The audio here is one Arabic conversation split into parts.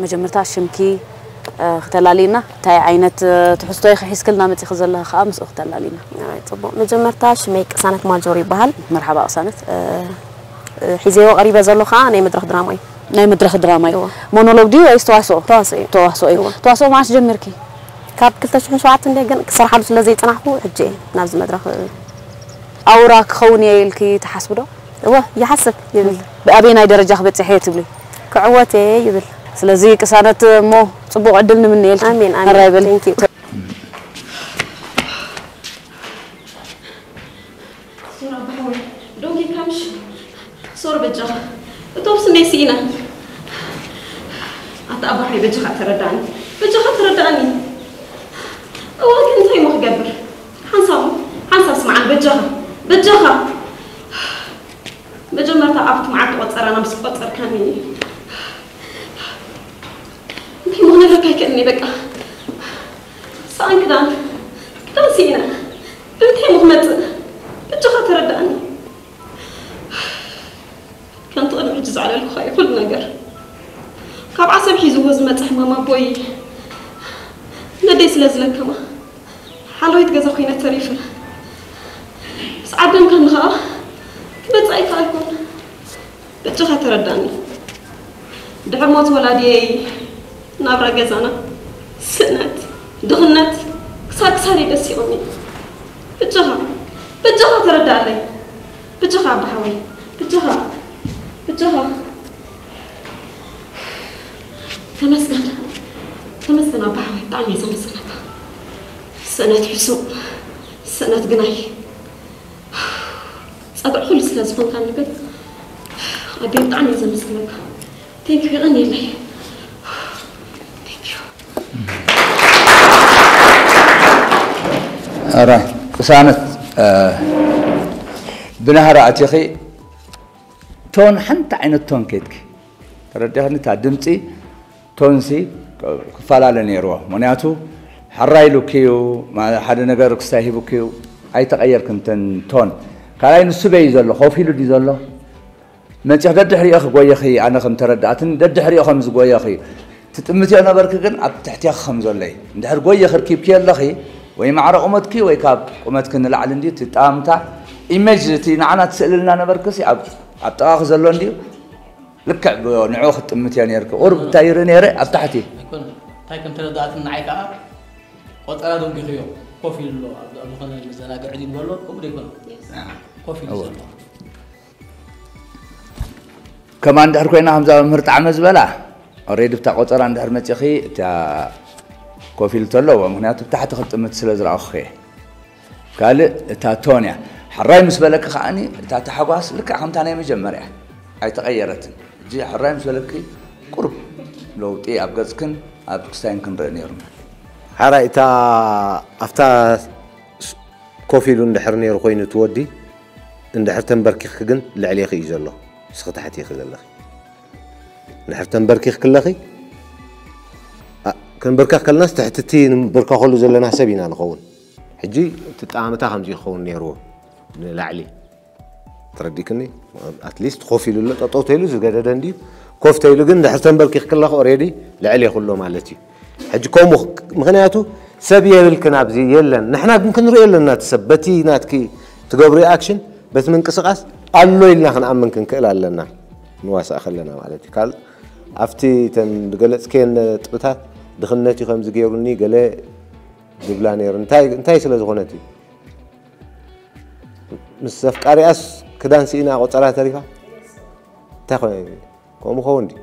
مجمرتها شمكي اختلالينا تاي عينت تحسطو يخحيس كلنا متي خزلها خامس اختلالينا طب مجمرتها شميك قسانت ماجوري بهال مرحبا قسانت حيزيو قريبه زلو خا ناي مدرخ دراماي ناي مدرخ دراماي مونولوج دي ويس تواصو تواصو معاش جمركي كاب كلتا شحن شوعت ندغن صراحه سلازي صنحو حجي ناز مدرخ اوراك خوني يلكي تحسبو دو هو يحسب يبل بابيناي درجه خبصحي تبلي كعوتي يبل سلازي قسانت مو صبو عدلنا من يلكي امين امين ثانك يو دونكي كامش صور بجها توبس نسينا أتابعي بجها ترداني أول كنت هاي مخجبر حنصام اسمع بجها بجمرت عبت معك وتصر أنا بس وتصر كاميني أنتي مغنى لك هاي كأني بقى سان كدان سينا بنتي مغمت بجها ترداني كنت أنا عجز على الخاي كل نجر كاب عصب حيزو وزمت حماما بوي نديس لازلك كما حلو يتجزا خينا تريفنا بس عدم كان غا كبت أي كالكون بتجها ترداني دعمات ولادي نابرا جزانا سنت دغنت كساري دسي أمي بتجها ترداني بتجها بحوي بتجها تمسكنا بحوي تعني سمسكنا سنة حسوب سنة قناي صدق كل سلاسفون كان لقد أبي تعني سمسكنا thank you غني لي thank you أرى قسانت بنهر أتيخي تون حنت عين التون كيتك ترديهني تعدمتي تونسي كفالة نيروه منياتو حرايلو كيو ما حدا نجار كستاهيبو كيو أي تغير كنتن تون كلاي نسبة يزلو خوفيلو دي زلو ما تحدد حري أخ قوي أخي أنا خم تردعتن دد حري أخ مز قوي أخي تتمتي أنا بركجن أب تحتي أخ خم زلي ندهر قوي أخر كيب كيال أخي ويمعر أمتك ويكاب أمتك نلعلندي تتأمتع إيماجتي نعنا تسألنا أنا بركسي أب تأخذ زلون لك نعوخ تمتي أنا يركب أورب تايرني يرى أب تحتي يكون تايكم تردعتن نعيكا وترى دون كيو كوفي لو أبو خنا المزنا قاعدين ولا كوبري يكون كوفي لو كمان دهر كوينا همزة مرت عمز بلا أريد بتاع قطر عند دهر متخي تا كوفي لتلو ومهنات تحت خط متسلز الأخي قال تا تونيا حراي مسبلك خاني تا تحواس لك عم تاني مجمرة أي تغيرت جي حراي مسبلك قرب لو تي أبغزكن أبغستين كن رنيرنا حراي تا أفتا كوفي لون دحرني رخوين تودي إن دحرتن بركي خجن لعليه يجلو سخط حتي خذ الله نحرتن بركيخ كل أخي كان بركة كل الناس تحتتين بركة خلوا زلنا حسابينا نخون حجي تتعامتها خمجي خون نيرو لعلي ترديكني أتليست خوفي لله تطوتيلو زجاجة دندي كوفتيلو جن نحرتن بركيخ كل أخ أوريدي لعلي خلوا مالتي حجي كوم مغنياته سبيه بالكنابزي يلا نحنا ممكن نري لنا تثبتي ناتكي تقبري أكشن بس من قصقاس الله إلا خن أمن كن كلا لنا نواسع خلنا مالتي قال أفتي تنقلت كين تبتها دخلناتي خمس جيروني قال دبلانير انتاي سلا زغنتي مسف قارياس كدان سينا قطرا تاريخا تاخو كوم خوندي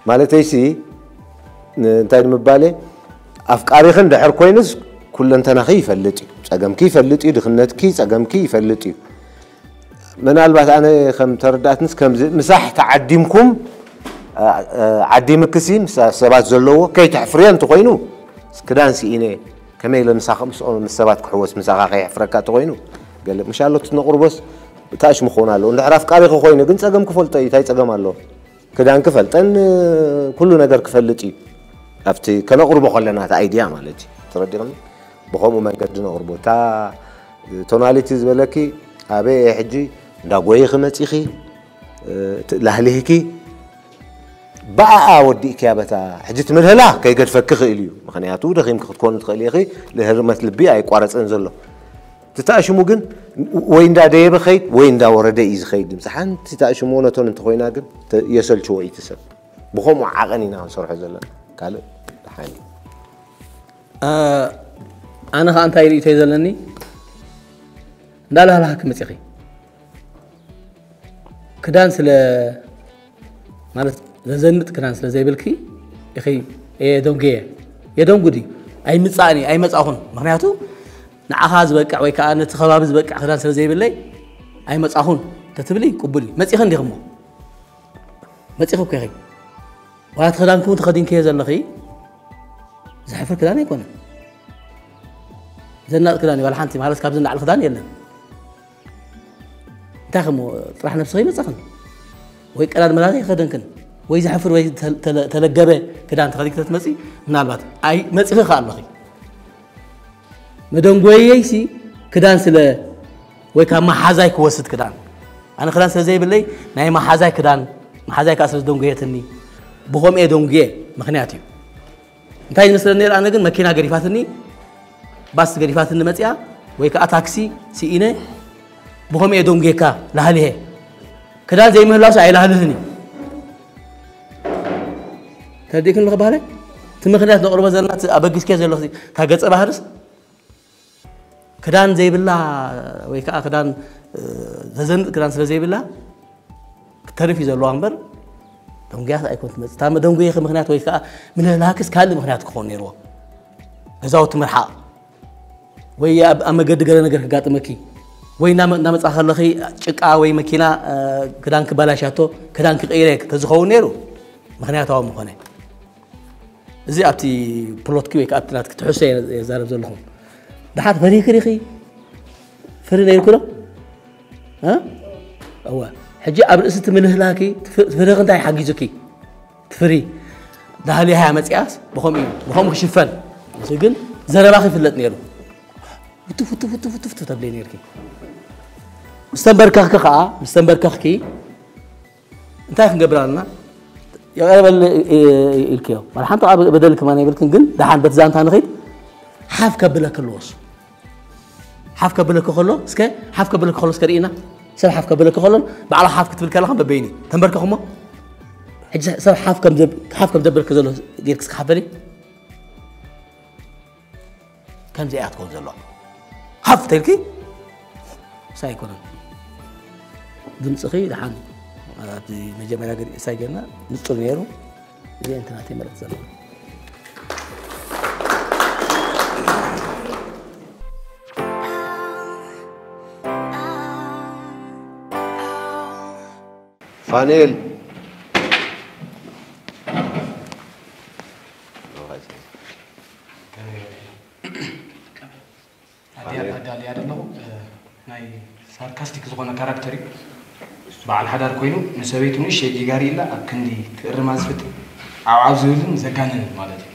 مالتي سي انتاي مبالي افقاريخن دحر كوينس كلن تنخي يفلطي صقمكي يفلطي دخنتكي صقمكي يفلطي منالبات أنا خم ترداتنس كم مساحة تعديمكم عديمكسي سبات زلوا كي تحفرين تقينو كدان سيني كما يلا مساخ مسبات كحوس مساخ خي حفركات تقينو قال مش الله تنقر بس تاش مخونا له نعرف قاري خوينو كن صقم كفلطي تاي صقم الله كدان كفلطن كل ነገር كفلطي افتي كنقرب خلنا تا ايديا مالتي ترديهم بخوم منقد نقربو تا توناليتي زبلكي أبي حجي دا قوي خمتيخي لهليكي بقى ودي كيابتا حجت من هلا كي قد فكخ إليو مخنياتو دخيم كتكون تخيل يا أخي لهرمت لبي أي قارص أنزله تتأشمو جن وين دا ديب خيط وين دا ورده إيز خيط مسحان تتأشمو نتون انت خوينا جن يسأل شو يتسب بخوم عقني نعم صراحة زلا قال حالي أنا خان تايري تيزلني لا لا لا حكمت يا أخي كدان سلا مالت لزنت كدان سلا زي بالكي يا أخي إيه دونجية يا دونجودي أي متصاني أي متصاهون مخنياتو نعهاز بقى ويكأن تخبابز بقى كدان سلا زي باللي أي متصاهون تتبلي قبلي متصيخن ديخمو متصيخو كأخي وهات خدانكم تخدين كيا زلخي زحفر كدان يكون زنات كداني ولا حنتي مالس كابزن على الخدان يلا تاخمو طرح نفسه متصخن وي قلال ملاتي خدنكن وي زحفر وي تلقبه كدان تخديك تتمسي منالبات اي مصيخ خالخي مدنغويسي كدان سلا وي كما حزاي كوسد كدان انا خدان سلا زي باللي ناي ما حزاي كدان ما حزاي كاسر دونغيتني بخوم اي دونغي مخنياتي انتي مسلني انا كن مكينا غريفاتني باس غريفاتني مصيا وي كا تاكسي سيينه بخوم اي دونغيكا لهاليه كدان زي مهلاوس اي لهالهني تديك الخباله تمخنيات نقرب زلنات ابغيس كي زلو تاغص بحرس كدان زي بلا وي كا كدان ززن كدان سلا زي بلا ترفي زلو انبر دونغيات اي كنت مص تام دونغي مخنيات وي كا من لاكس كان مخنيات كون نيرو غزاوت مرحا وي اما قد غير ነገር ከጋጥመኪ ወይ ናመጻ خلخي ጭቃ ወይ መኪና ክዳን ክባላሻቶ ክዳን ክቀይረ ተዝኸው ነይሩ ምክንያታው መሆነ እዚ ኣብቲ ፕሎትኪ ወይ ከአትናት ክትሕሰ የዛረብ ዘለኹም ድሓት በሪክሪኺ ፍሪ ነይርኩሎ أوا حجي أبرز تملهلاكي تفرغ أنت حاجزكي تفري ده هلي هاي متياس بخوم خشفان سجن زرباخي في اللتنيرو فتو تبلي نيركي مستنبر كخكي أنت عارف قبلنا يا قبل الكيو مرحبا طبعا بدل كمان يقولكن جن ده حن بتزان تانخيد حاف قبلك اللوص حاف قبلك خلو سكى حاف قبلك خلص كرينا سر حاف قبلك خلون بعلى حاف كتب الكلام ببيني تنبركهما حج سر حاف كم دبرك زلو ديرك حفلي كم زي أتكون زلو حاف تلكي سايكون دمسخي دحان بمجمع قري سايجنا نصور نيرو زي انترنتي مرت زلو فانيل هذا يادلو ناي ساركاستيك زغونه كاركتري بعد حدار كوينو نسويتو نشي جيغاري لا كندي ترماز فت عاوزولن زغانن مالتي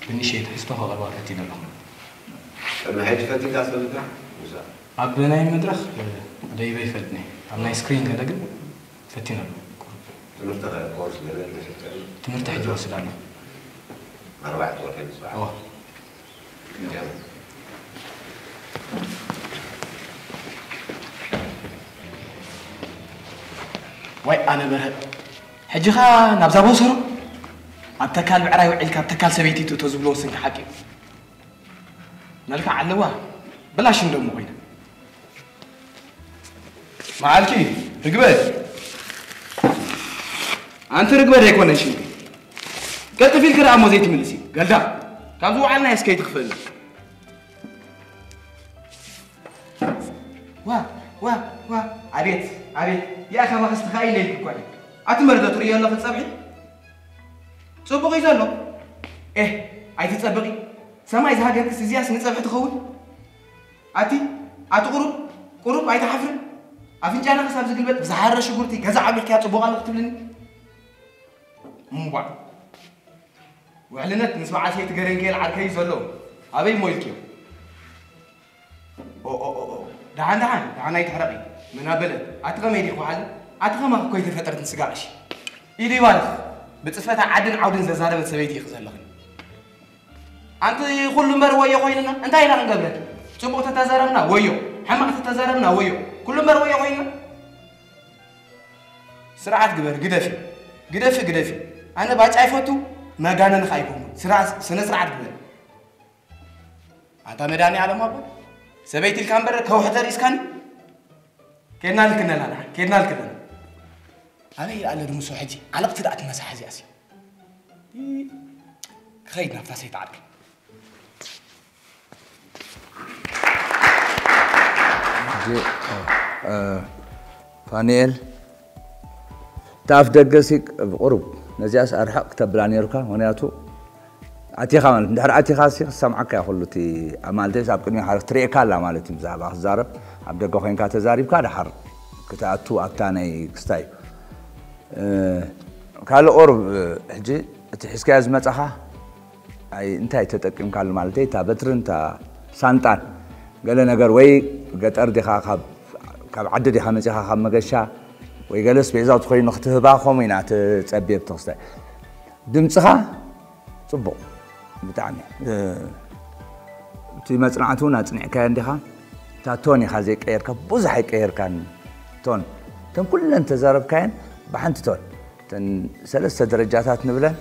بنشي تحستو خبر واحد يدلو انا حد فتي كاسلتا ابناي مدرخ دايبي فتني امناي سكرين كذا كن فتينا تمرت حج وصلنا 4 دور في الصباح واي انا بره حجخا نابزا بوسرو ابتكال بعراي وعلك ابتكال سبيتي تزبلو سنك حقي نلقى علوا بلاش ندمو وين معالكي رقبه أنت ركبة ريكونا شيء قلت في الكرة أمو زيت ملسي قال دا كان زو عنا يسكي تخفل وا عبيت يا أخي ما خستخاي ليك كوالي أتمرد تريا الله في الصبح صبغي زلو إيه عايز تصبغي سما إذا هاجر كسيزياس نصبح تخول قرب عايز حفر أفنجانا خساب زقلبت بزحر شغورتي كذا عبيك يا صبغ الله كتبلني مبا وعلنت نسمع شيء تقرنجيل على كيس ولا أبي مويلكيو أو دعان يتحرقي من هبلة أتغم يدي خوال أتغم أكو كويت فترة نسقاش إيدي والخ بتصفتا عدن عودن زازارة سبيتي خزلخني أنت كل مر ويا خوينا أنت هنا نقبلك سبوت تتزاربنا ويو حمق تتزاربنا ويو كل مر ويا خوينا سرعة قبر قدفي أنا باج عيفتو ما قانا نخايفهم سرعة قبر أنت مداني على ما بقول سبيتي الكامبر كوحدة ريسكاني كنا لكنا أبي على رمسو حجي على بتدأت مسح حجي أسي خيد نفسي تعرف فانيل تعرف دقسك بقرب نزياس أرحق تبلاني ركا ونياتو عتيخا مالت ندحر عتيخا سي سمعك يا خلوتي عمالتي سابقني حرف تريكا لا مالتي مزابا زارب عبد القوخين كاتزاريب كاد حر كتاتو ابتاني كستاي قال قرب حجي تحسكا زمصخا اي انتي تطقم قال مالتي تا بتر انت سانطان قال نجر وي قطر ديخا كاب عد ديخا مصخا خا مغشا وي قالس بيزاو تخوي نختهبا خومينا تصبيب تخستا دمصخا صبو بتاعني تي مصنعتونا صنعكا انديخا تا توني خازي قيركا بوزح قيركان تون تن كلن تزارب كاين بحنت تون تن ثلاث درجاتات نبله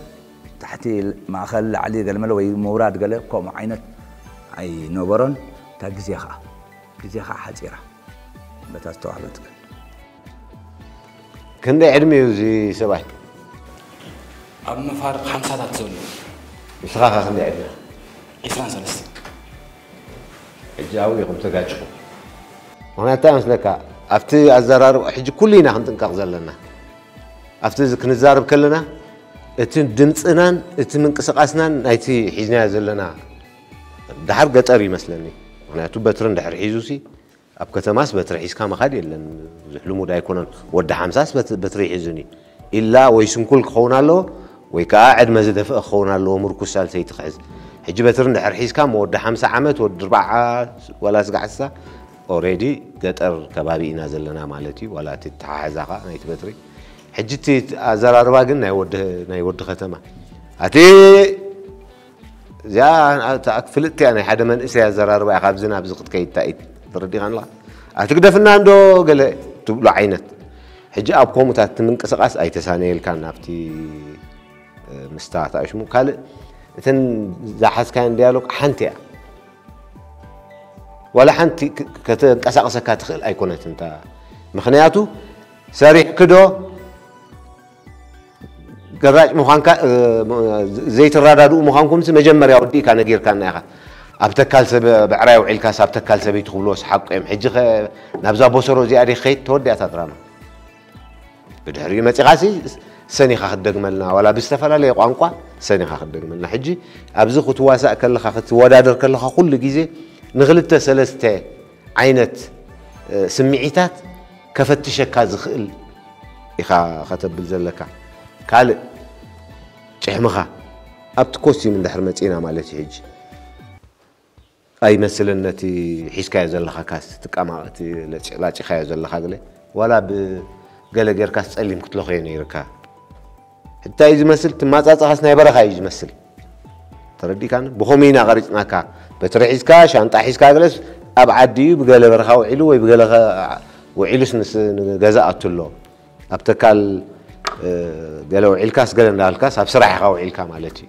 تحتي ماخل علي قال ملوي موراد قال كوم عينت اي نوبرون تا غزيخا حصيره بتاستوعبت كندا عدمي زي سباي اب مفارق 5 ساعات زول مسخا كندا عدمي إفرانسالس الجاوي يقوم تقاجكم هنا تامس لك أفتي الزرار حج كلنا هنتنقق زلنا أفتي كنزارب كلنا اتن دمصنان اتن منقسقاسنان نايتي حيزنا زلنا دحر قطري مسلني هنا تو بترن دحر حيزوسي اب كتماس بتر حيز كما خاد يلن زحلمو دا يكونن ود 50 بتر حيزني الا ويسن كل خونالو ويكاعد مزدف خونالو مركوس سالتي تخز حجي بترن دحر حيز كام ود 50 عمت ود 4 ولا سقعسا اوريدي قطر كبابينا زلنا مالتي ولا تتحازقا نايت بتري حجتي ازراربا كن ناي ود ختمه اتي يا تاكفلت يعني حدا من اسيا زراربا خابزنا بزقت كيتايت تردي غنلا اتقدفنا اندو قال تبلو عينت حجي ابكم تات منقسقاس اي تسانيل كان نافتي مستات اشمو قال تن زحس كان ديالوج حنتيا ولا حنتي كتنقسقسك تخيل ايكونت انت مخنياتو سريع كدو قراج مخانكا زيت الرادادو مخانكم مجمريا ودي كان غير كان ياخا ابتكال سب بعراي وعيلكاس ابتكال سبيت خبلوس حق ام حجي نابزا بوسرو زيادي خيت تودياتا دراما بدهري مصيقاسي سنيخا خدغملنا ولا بيستفلالي قانقوا سنيخا خدغملنا حجي ابزي ختواسا كلخا ختوادادر كلخا كل غيزي نغلت سلسته عينت سمعيتات كفتشكا زخل إخا ختبل زلكا قال جحمخا ابتكوسي من دحر مصينا مالتي حجي اي مسلنتي حيسكا زلخا كاس تقاماتي لاچي خايا زلخا قال ولا بغلغير كاس صليم كتلو خيني يركا حتى اذا مسل تماصاصاس ناي برخا يمسل تردي كان بخومينا غريصناكا بترحيسكا شانطا حيسكا قالس ابعدي بغل برخا وعيلو وي بغل وعيلس غزااتلو ابتكال قالوا عيلكاس قال نالكاس ابسرح خاو عيلكا مالتي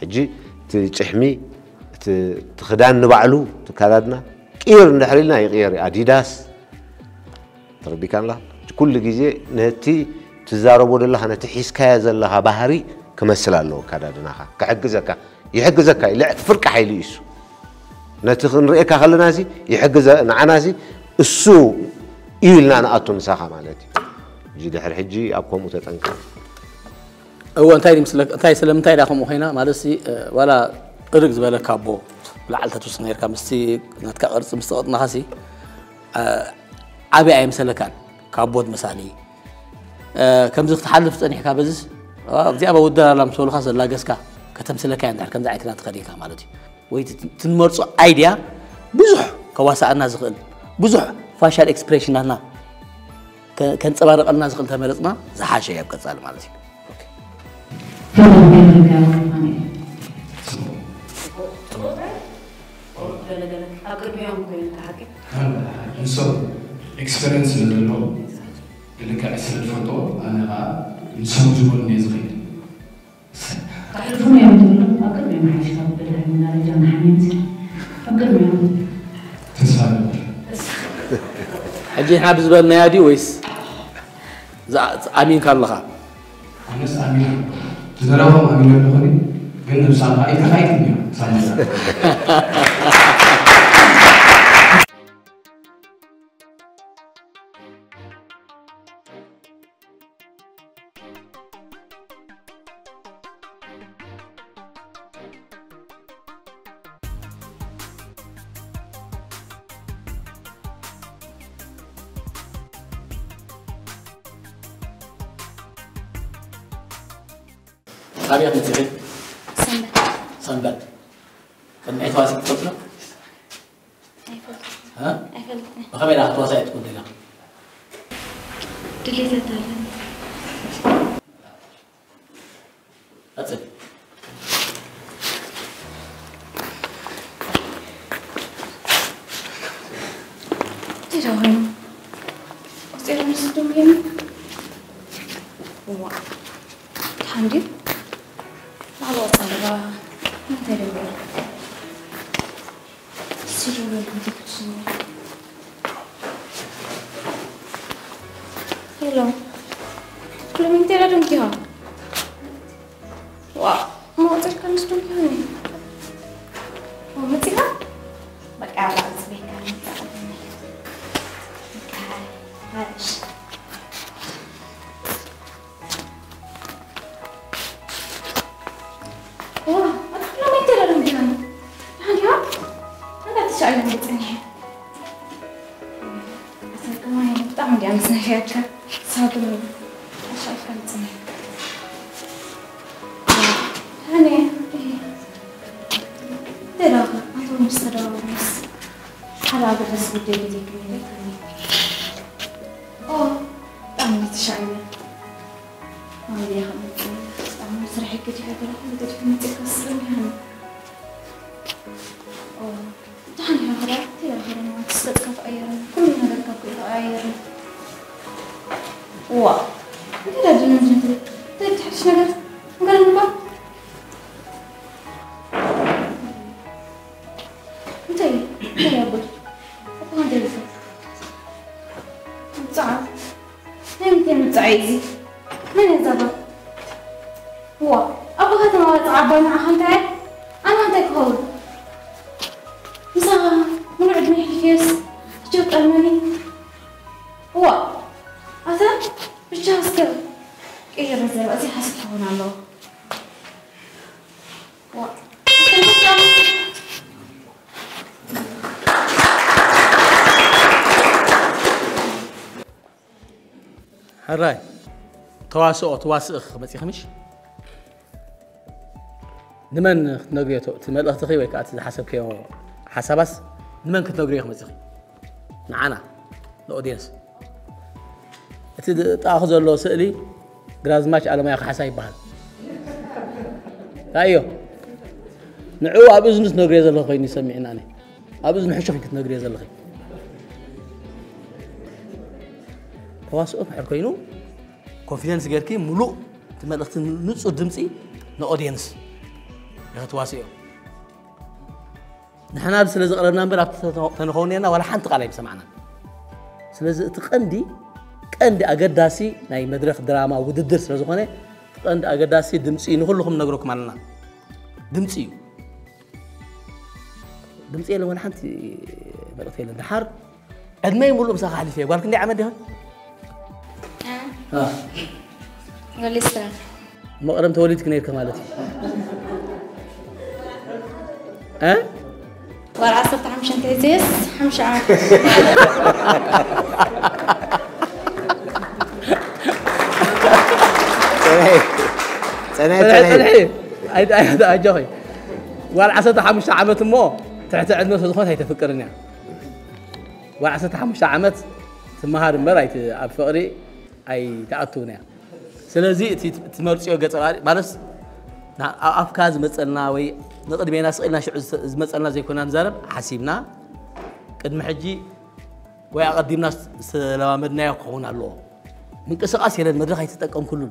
حجي تچحمي تخدان نبعلو تكادنا قير نحرلنا يغير اديداس تربي كان لا كل غيزي نتي تزاربو دلها نتي حيسكا يزلها بحري كمسلالو كادادناها كحجزك يحجزك لا فرق حيليس نتي نريكا خلناسي يحجز نعناسي السو يلنا انا اتو مساخه مالتي جي دحر حجي ابكم تطنكر هو انتي مسلك انتي سلمتاي داكم وخينا مالسي ولا ارغز بالك كابو لعلت توسنير كمستي نتك قرص مستقطنا خسي عبي اي مسلكان كابود مسالي كم زخت حلف صنيحكا بزس ابزي ابا ودر لا مسول خاص لا غسكا كتمسلكا اندار كنز عيتنا تخديكا مالتي وي تنمرصو ايديا بزح كواسانا زخل بزح فاشل اكسبريشن هنا كنصبارقنا زخل تمرصنا زحاشه يبقصال مالتي experience level اللي كأسر الفوتو أنا نسوي جبل نزغي تعرفون يا ولد أقرب يوم عايش قبل من الرجال حميد أقرب يوم تسأل حجي حابس بالنادي ويس أمين كارلها أنا أمين تدرون أمين بخوري قلنا بسالة أي كفاية سالة أبيض نتيجة سنبت سنبت كم عيد واسع تطلع ها أفلتني وخمين أخذ واسع تكون لنا دليل تالي أتصل تراهم أصير مصدومين هو حمدي على طلبة ما تدري سيروا لك هلو كل من ترى دم كيا واه ما أقدر كان دم كيا ما تيجا بقى على سبيل كان هاش واه كل من ترى دم كيا هنيا أنا تشعل من الدنيا بس كمان بتعمل يعني سنحياتها صادم أشعل كانت هني ترى أنتم مستروا بس حرام بس بدي بديك مني تعمل تشعل ما بدي أخذ تعمل سرحي كذي هذا راح بدي تفهمي تكسرني هني تعالي هذا ترى هذا ما تصدق في أيام كلنا نركب في أيام واه ترى جنون جنتي ترى تحس نقدر نقول نبغى انتي يا أبو أبغى ندرس متعب نمتي متعيزي من الزبط واه أبغى هذا ما تعبان مع خنتي أنا هنتك هول مسا من عدني حكيس جوك ألماني هو هذا بجهاز كذا إيه رزق أزي حسب هون على هو هراي تواسق بس يخمش نمن نقريته تملأ تخي ويكات حسب كيو حسابس نمن كتنقريه خمسة معنا الأودينس تأخذ له سألي جرازماش على ما ياخذ حساب بحال أيوه نعو أبوزنس نقريه زل خيني سمعنا أنا أبوزن حشوف كتنقريه زل خي تواصل حركينو كونفيدنس غيركي ملو تملأ نص دمسي الأودينس يتواصلوا نحن بس لازم قربنا نبرة تنخونينا ولا حنت قليل سمعنا سلازم تقندي أقداسي ناي مدرخ دراما وددرس لازمانه تقند أقداسي دمسي نقولكم نقولكم علنا دمسي لو أنا حنت بلغتي للنحر قد ما يملوا مساق على فيه قالك إني عمل ده قال لسه ما قرمت وليد كنير كمالتي ورا عصرت حمشة تيزيس حمشة عام سنة هذا أجاي ورا عصرت حمشة عامت مو تحت عندنا صدقات هي تفكرني ورا عصرت حمشة عامت ثم هذا مرة أبفقري أي تعطونا سلازي تمرسيو قطع مالس أفكار مثلنا وي نقدمينا سئلنا شو مثلنا زي كنا نزرب حسيبنا قد محجي ويقدمنا سلامدنا يكون الله من قصاص يلا المدرخ يتطقم كله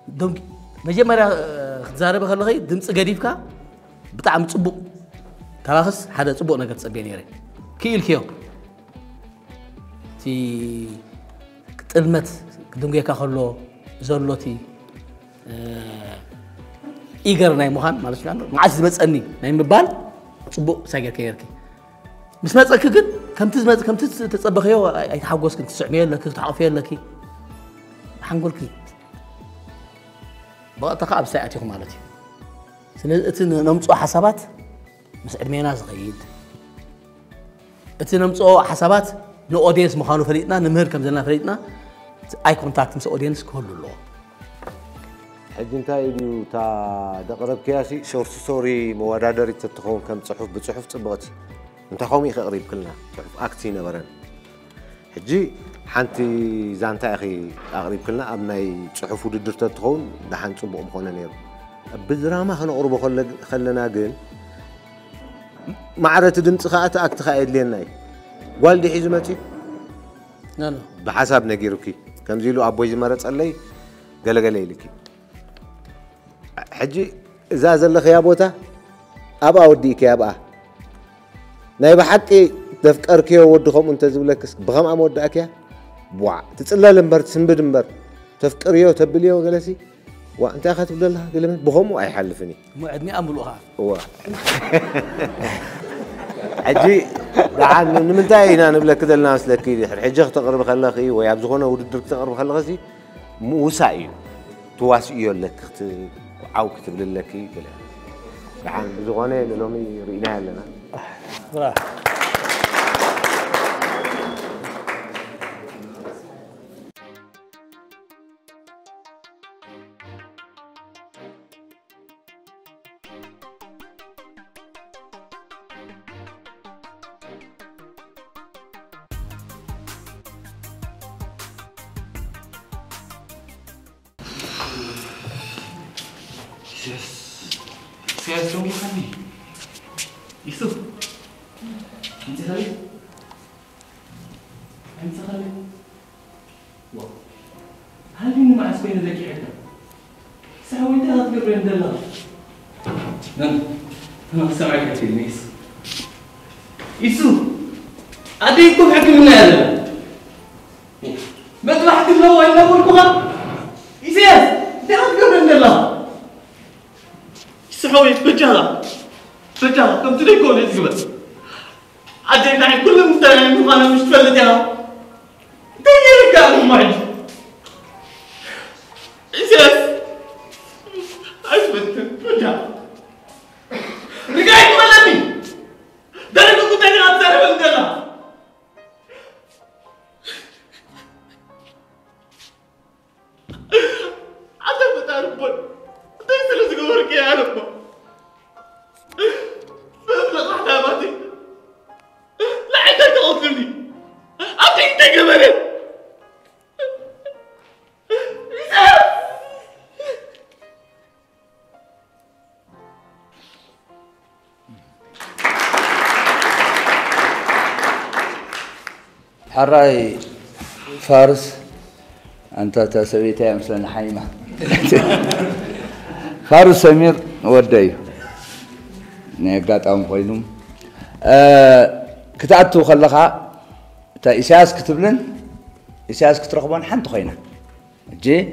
دونك مجمرا تزارب خلخي دمص غديفكا بطعم صبو كلاخس حدا صبو ነገር ጸበይ ነይረ كيلكيو تي ጥልመት ድንገካ ከሎ ዘሎቲ ኢገር ናይ ሙኻን ማለት ነው ማዓስ ዝመጸኒ ናይ ምባል ጽቡቅ ሳገር ከየርኪ مش مزقك كن كم تتصبخيه يتحوس كنت تسعميه لك تحقفيه لك حنقول كي بقى تقاب ساعتكم مالتي سنتن نمصو حسابات مس ادمينا صغيد اتن نمصو حسابات نو اودينس مخانو فريقنا نمهر كم زلنا فريقنا اي كونتاكت مس اودينس كله حج انت يديو تا دقرب كياسي شورت ستوري موادادر تتخون كم صحف بصحف صبغتي انت خومي قريب كلنا صحف اكتي نبرن حجي حنتي زانتا اخي قريب كلنا ابناي صحف وددر تتخون دحان صبغ مخونه نيرو بزراما خنقربو خلنا جن معرت دمص خاطه اكت خايد ليناي والدي حزمتي لا بحسب نغيركي كم زيلو ابوي زمرص علي غلغلي لكي حجي اذا زلخ يا بوتا ابا وديك يا ابا ناي بحقي تفكركيو ودخم انت زبلكس بخم ام وداك يا بوا تصلل امبر تسنبد امبر تفكريو تبليو غلسي وانت اخذت بدلها قلم بخم واي حلفني موعدني املوها هو حجي دعان نمنتاينا نبلك كذا الناس لكي حجي تقرب خلخي ويا بزخونه وددرك تقرب خلخسي موسعي تواسيو لك عاو كتب للكي كلا دعان بزخونه للومي ريناها لنا صراحه Saya sungguh kami. Itu. Nanti kali. Nanti kali. Wah. Hal ini macam mana lagi ada? Saya awalnya tak berani dalam. Nan, sama kecil nis. Isu. Adik tu hakim mana? Betul hakim lawa yang lawan kau kan? Isias. Tak berani dalam. سحوي بجارة كم تريكون يزبط عدينا عن كل مستعين وأنا مش تفلت يا تيجي كانوا معي إيش أثبت بجارة رجعت ملامي ده أنا كنت أنا أتصرف بالدلا عدم بتعرف بول ليس لازم أوريك يا عالم فابلغ أحلاماتي لا عندك تغفرني أعطيك تقبلت حراي فارس أنت تسويتها مثل حيمة فارس سمير ودايو نيقات أم خوينوم كتعتو خلقها تا إساس كتبلن إساس كترخبان حنتو خينا جي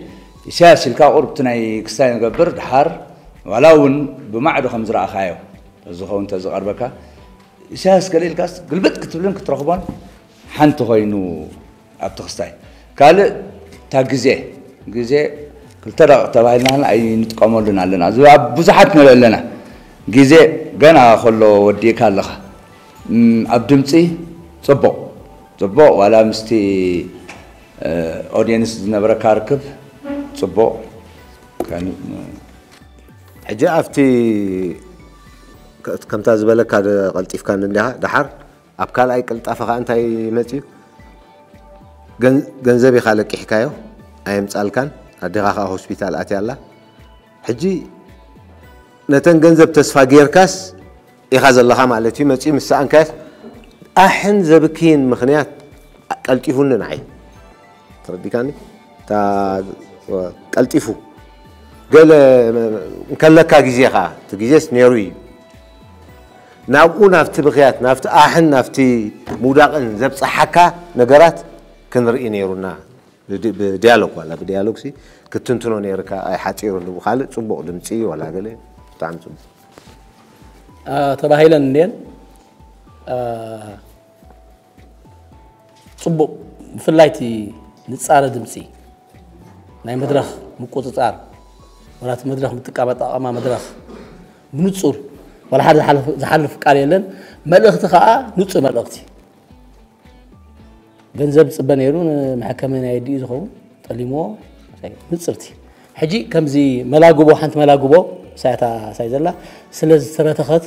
إساس الكا قربتناي كستاين قبر دحار ولون بمعدو خمزرا أخايو الزخون تزغربكا إساس قليل كاس قلبت كتبلن كترخبان حنتو خينو أبتخستاين قال تا جزي كلترا تبايلنا أي نتقاملنا لنا زو بزحتنا لنا جزء جنا خلوا وديك الله أبدمتي صبوا ولا مستي أودينس نبرة كاركب صبوا كان حجة أفتي كم تزبلك هذا قلتيف كان لها دحر أبكال أي قلت أفقا أنت أي متي جنزبي خالك حكاية أيام سأل كان أديها هوسبيتال أتي الله حجي نتن جنزب تسفى جيركاس يخاز الله خام على تي مسي مسان كاس أحن زبكين مخنيات قلتيفون نعي تردي كاني تا قلتيفو قال نكلكا جزيخا تجيس نيروي نابو نافت بخيات نافت أحن نافتي موداقن زبص حكا نجارات كنرئي نيرونا بديالوج ولا بديالوج سي كتنتنو نيركا أي حاتيرو اللي بخالد صبوا دمتي ولا قال تعمل تباهيلا ندين صبوا في اللايتي نتصار دمتي ناي مدرخ مقوططار ولات مدرخ متقابط اما مدرخ بنصور ولا حد زحلف قال يلن ملእخت خا نصور ملእختي ገንዘብ ጽበ ነይሩን محكمه ናይዲ ዝኸው ጠሊሞ ንጽርቲ ሕጂ ከምዚ መላግቦ ሓንት መላግቦ ሳይታ ሳይዘላ ስለዚ ተረተኸት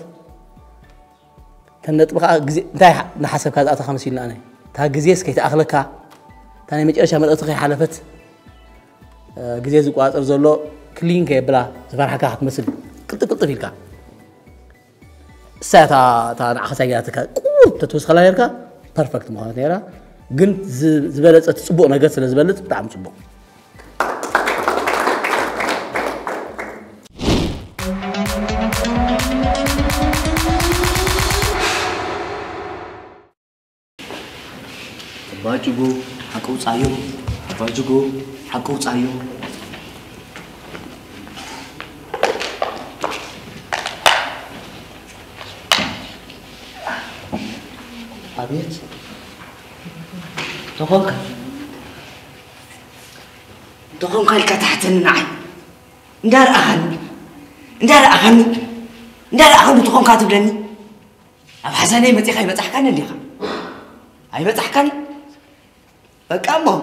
ተነጥብኻ ግዜ እንታይ ንሓሰብካ ዛእታ 50 ኢልና ኣነ ታ ግዜስ ከይተኣኽለካ ታ ናይ መጨረሻ መልእኽቲ ከይሓለፈት ግዜ ዝቋፅር ዘሎ ክሊን ከይብላ ዝፈርሓካ ክትመስል ቅልጥቅልጥፍ ኢልካ ሳይታ ታ ንዓኸሳያትካ ቁብ ተትወስኸላ ነርካ ፐርፌክት ምዃነት ነይራ ግን ዝበለጸት ጽቡቕ ነገር ስለ ዝበልጥ ብጣዕሚ ጽቡቕ ባጅጎ ሓቀው ጻዮ ባጅጎ ሓቀው ጻዮ አቤት تخونك الكتحتن نعي ندار أغني تخون كاتب لني أب حسني متي خاي بتحكن اللي خا هاي بتحكن بكامو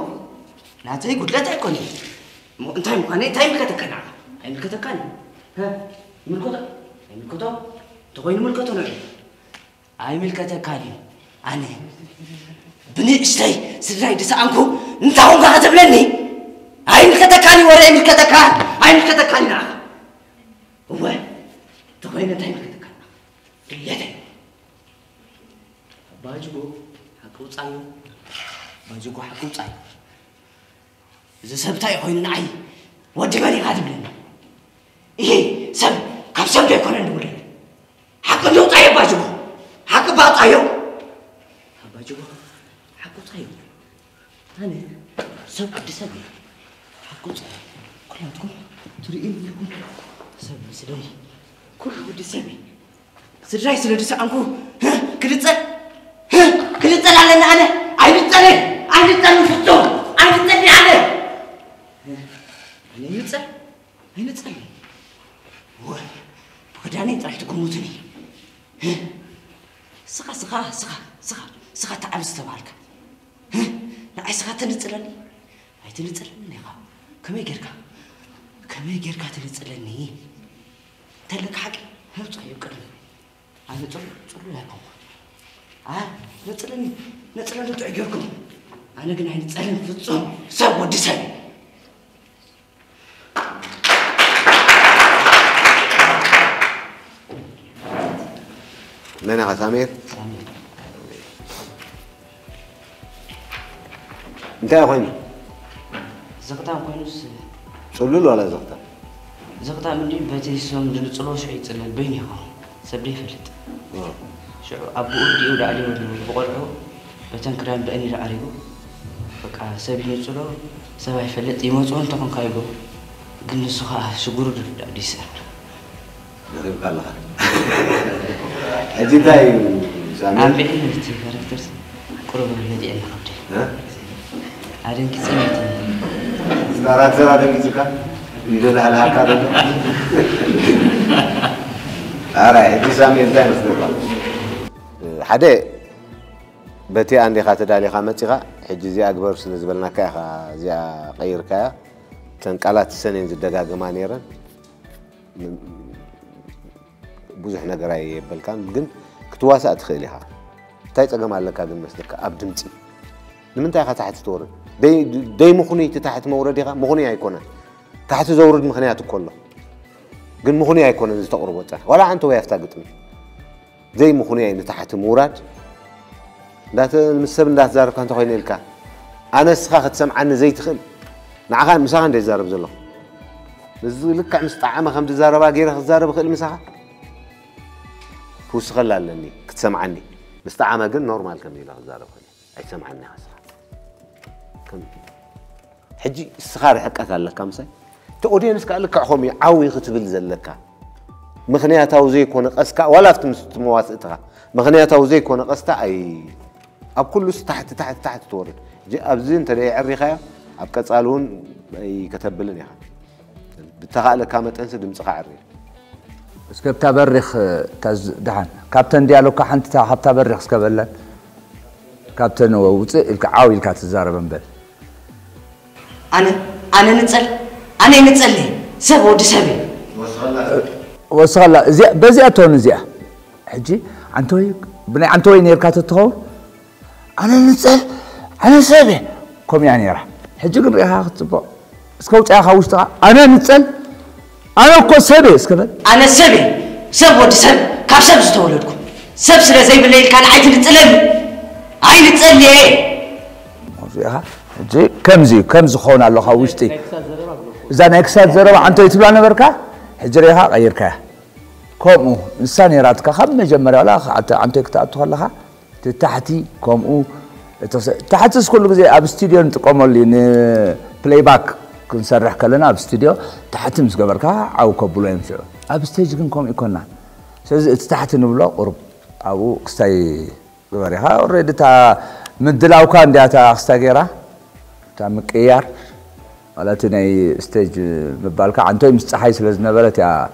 لا تي قلت لا تكوني انت مكاني تايم كتكن هاي كتكن ها ملكوتا تخوين ملكوتا نعي هاي ملكتكاني أنا بني اشتي سراي دسانكو انت هون كاتب لني هاي ملكتكاني ورا ملكتكان هاي ملكتكاني نا هو تخوين انت ملكتكان ديتي باجو حقو صايو باجو حقو صايو اذا سبتاي خوين نعي ودي بالي كاتب لني ايه سب كم سب يكون ندول حق لو صايو باجو حق با صايو باجو حقو صايو أنا سب قد سبي حقو صايو كلها تكون تريين يكون سبي سداي كل ودي سبي سداي سلو دسانكو كلتصل كلتصل علينا أنا عينتصل فتو عينتصل عليه أنا يتصل هو بقداني طلعت كموتني سخا تعبس تبارك لا أي سخا تنزلني هاي تنزلني خا كم يجرك تنزلني تلك حق هل صحيح كده أنا تقول لكم نزلني تعجبكم أنا قلنا نزلني في الصوم سووا دسم من يا سمير؟ انت يا وين؟ زقطان كوينوس صلول ولا زقطان؟ زقطان من دي بيتي سوم من صلو شو يتصل بيني هو سبري فلت شو ابو ودي ولا علي ولا بقرعو بتنكران باني رعريو بقى سبي صلو سباي فلت يموتون تكون كايبو ግን እሱ ሽጉሩ ዲስ الله أجداي زمان عم بيعمل كاركترز قرب الذي أنا خبري عارين كسمت كاركتر هذا كذا يدل على هذا أرى إدي سامي إنتهى مسلوقا حدا بتي عندي خاطر على خامتها حجي زي أكبر سنة زبلنا كاها زي غير كاها تنقلات السنين زي دقاق مانيرا بوزح نقراي بالكان بقن كتواسع تخيلها تاي تقام على كاغن مسلك ابدمتي لمن تاي تحت تورد داي مخني تحت موردها مخني هيكون تحت زورد مخنيات كله ግን ምኹንያ ኣይኮነን ዝተቕርቦ ፀንሐ ዋላ አንተ ወይ ኣፍታግጥኒ ዘይ ምኹንያ ንታሕቲ ምውራድ እንዳተ ምሰብ እንዳትዛረብካ እንተ ኮይነ ኢልካ ኣነ ስኻ ክትሰምዓኒ ዘይትኽእል ንዓኻ ምሳኻ እንደይዛረብ ዘለኹ እዚ ልክዕ ምስ ጣዓመ ከም ትዛረባ ገይረ ክትዛረብ ክእል ምሳኻ ክውስኸላ ኣለኒ ክትሰምዓኒ ምስ ጣዓመ ግን ኖርማል ከም ኢላ ክትዛረብ ክእል ኣይሰምዓኒ ስኻ ሕጂ ስኻ ርሕቀት ኣለካ ምሳይ تأودين سكالك عمي عاوي ختبل زلكا مخنيات توزي كون قسكا ولا فتمست مواسطها مخنيات توزي كون قستا أي أب كله تحت تحت تحت تورد جي أبزين تري عريخة أب كتسألون أي كتب لنا يا بتغال كامت أنسى دمسخ عري بس كيف تبرخ كز دهان كابتن ديالو كحنت تحب تبرخ سكبلن كابتن ووت العاوي الكاتزار بنبل أنا نتسأل أنا نتسألني سبوا دسبي وصغلا زي بزياتون زي حجي عنتوي بني عنتوي نيركات التخون أنا نتسأل أنا سبي كم يعني راح حجي قل ريها خطبا اسكوت يا خوش ترى أنا نتسأل أنا أكو سبي اسكبل أنا سبي سبوا دسبي كيف سب استولدكم سب سر زي بالليل كان عايز نتسألني عايز نتسألني يا حجي كم زي خون الله خوشتي إذا نكسر زروا عن توي تبلان بركة حجريها غيركها كومو إنسان يراتك خم مجمر ولا حتى عن توي كتابته لها تحتي كومو تحت كل زي أب استوديو نتقوم اللي بلاي باك كنسرح كلنا أب استوديو تحت مسك بركة أو كبلو يمشي أب ستيج كم يكوننا سوز تحت نبلا قرب أو كستاي بريها وريد تا مدلاو كان ده تا استاجرة تا مكيار ولا تناي ستيج مبالك عن توي مستحي سلازنا بلت يا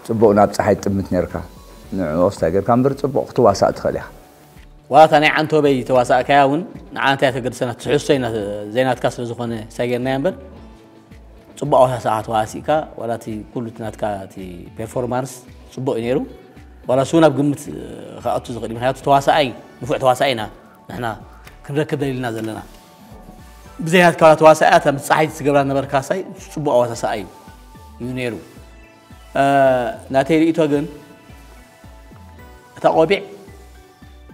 صبونا بصحي تمت نيركا نعو استاجر كان بر صبو تواسا تخليها واتاني عن توبي تواسا كاون نعانتا تقد سنه تحسينا زينات كاس زخونه ساجرنا ينبل صبو ساعات واسيكا ولا تي كل تناتكا تي بيرفورمانس صبو ينيرو ولا سونا بقمت خاطو زغدي مخاطو تواساي نفوع تواساينا نحنا كنركب دليلنا زلنا بزيات كارت واسعات متصحيت تقبلنا بركاساي صبوا واسعي يونيرو ناتيري إتوغن تقابع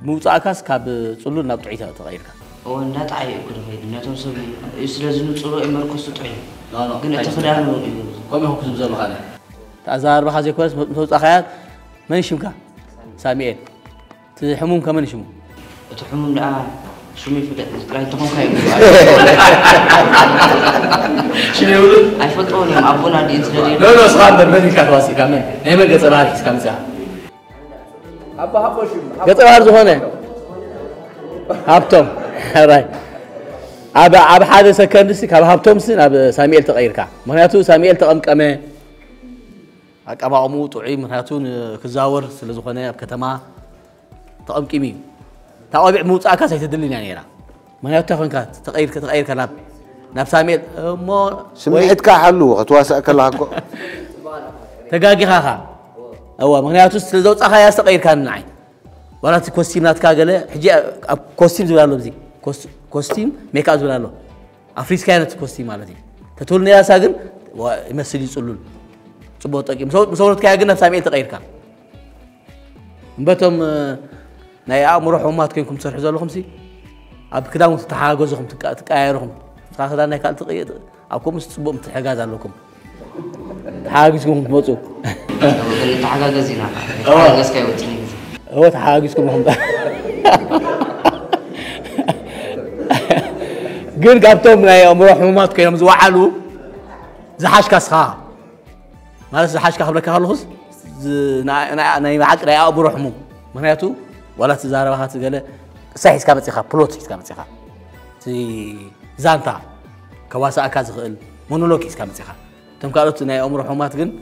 موصاكاس كاب صلول نبطعيتها تغيرك هو نتعي كل هيد ناتهم سبي يسلازم تصلوا إمركوس تطعين لا قلنا تخدعنا قومي هو كسب زلو خاله تأزار بحاجة كويس موصاكات من يشمكا ساميين تحموم كمان يشمو تحموم لا شو ميفدأ راي تكون خايف شنو يقولوا؟ أيفترون يوم أبونا دي إنسلادين لا صغار بالبني كاتواسي كمان نعمل قصة باركس كم ساعة أبا هبوش قصة بارز هنا هابتوم راي أبا حادث كندسك أبا هابتوم سن أبا ساميل تغيرك مهناتو ساميل تقام كمان أبا عمود وعيم مهناتون كزاور سلزخنا بكتما تقام كمين تقابع موصاكا سيتدلني يعني را ما يتفهم كات تغير كلام نفس عميل ما سمعتك حلو اتواسك لهاكو تغاغي خاخا هو مغنياتو سلزو صخا يستغير كان نعي ولا كوستيمات كاغله حجي كوستيم زبالو بزي كوستيم ميك اب زبالو افريس كانت كوستيم مالتي تتولني راسا غن يمثل يصلل صبو طقيم مسورت كاغن نفس عميل تغير كان بتم ناي أمر حمات كينكم تسرح زالكم سي أب كده تحاجزكم تكايرهم فهذا ناي كان تقيد أبكم تسبوا متحاجز عليكم تحاجزكم تموتوا تحاجزينا تحاجز كي وتني هو تحاجزكم هم قل قابتهم ناي أمر حمات كينهم زوعلوا زحاش كسخا ما زحاش كخبر كهالخص ناي معك ناي أمر حمو مهنياتو ولا تزاروا هات قال صحيح كامت يخا بلوت كامت يخا تي زانتا كواسا أكاز خل مونولوجيس كامت يخا تم قالوا تناي عمر حمات جن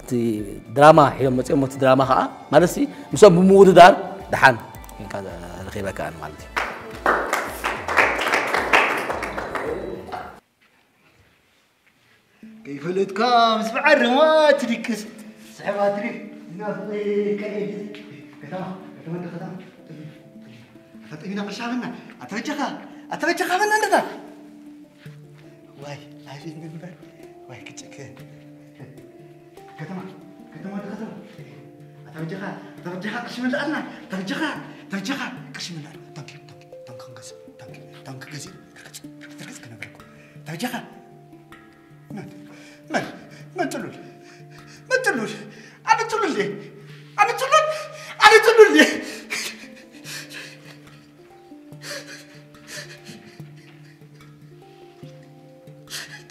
تي دراما يوم تيوم دراما خا مالسي مسوم بمود دار دحان كذا الخيبة كان مالتي كيف لتكام سبع الرمات تريكس سحبات تريك نافذي كأيد كتام كمان كتام فتأمين قرشة منا أترجع منا أنت واي عايزين نقول واي كتشك كتما دخل ترجعها قش من الأرنا ترجعها قش من الأرنا تانك قزي تركز كنا بركو ترجعها ما تقولوا أنا تقولوا لي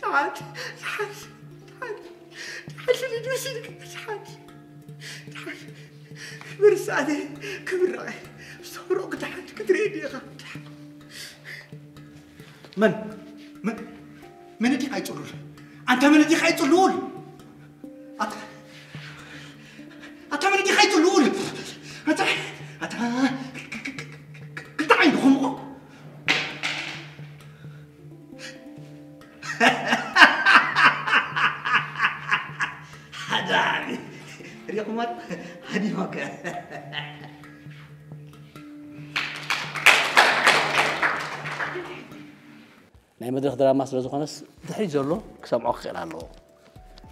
تعال شنو يدوسينك تعال برسالة كبر رأي صورك تحت كتريني يا خالد من دي خاي تقول أنت من دي خاي تقول أنت من دي خاي تقول أنت كنت عندهم هذا ريقم هذه مكان ናይ መድረኽ ድራማ ስለ ዝኾነስ ድሕሪ ዘሎ ክሰምዖ ክኽእል ኣለዎ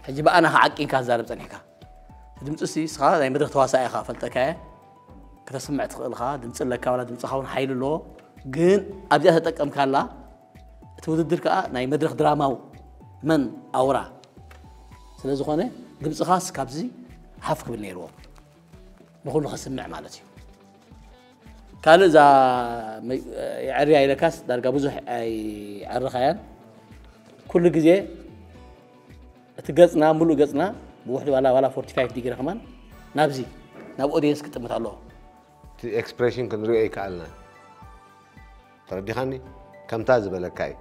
ሕጂ በኣና ሓቂንካ ዛረብ ፀኒሕካ ድምፂ ሲ ስኻ ናይ መድረኽ ተዋሳኢ ኢኻ ፈልጠካየ ከተስምዕ ትኽእል ኢኻ ድምፂ ኣለካ ዋላ ድምፅኻ እውን ሓይሊ ኣለዎ ግን ኣብዚኣ ተጠቀምካላ እቲ ውድድር ከዓ ናይ መድረኽ ድራማው መን ኣውራ ስለ ዝኾነ ድምፅኻስ ካብዚ ሓፍ ክብል ነይርዎ ብኩሉ ክስምዕ ማለት እዩ ካልእ እዛ ዕርያ ኢለካስ ዳርጋ ብዙሕ ኣይዓርኻያን ኩሉ ግዜ እቲ ገፅና ሙሉእ ገፅና ብውሕዲ ዋላ 45 ዲግሪ ከማን ናብዚ ናብ ኦዲየንስ ክጥምት ኣለዎ እቲ ኤክስፕሬሽን ክንሪኦ ይከኣልና ተረዲኻኒ ከምታ ዝበለካ እዩ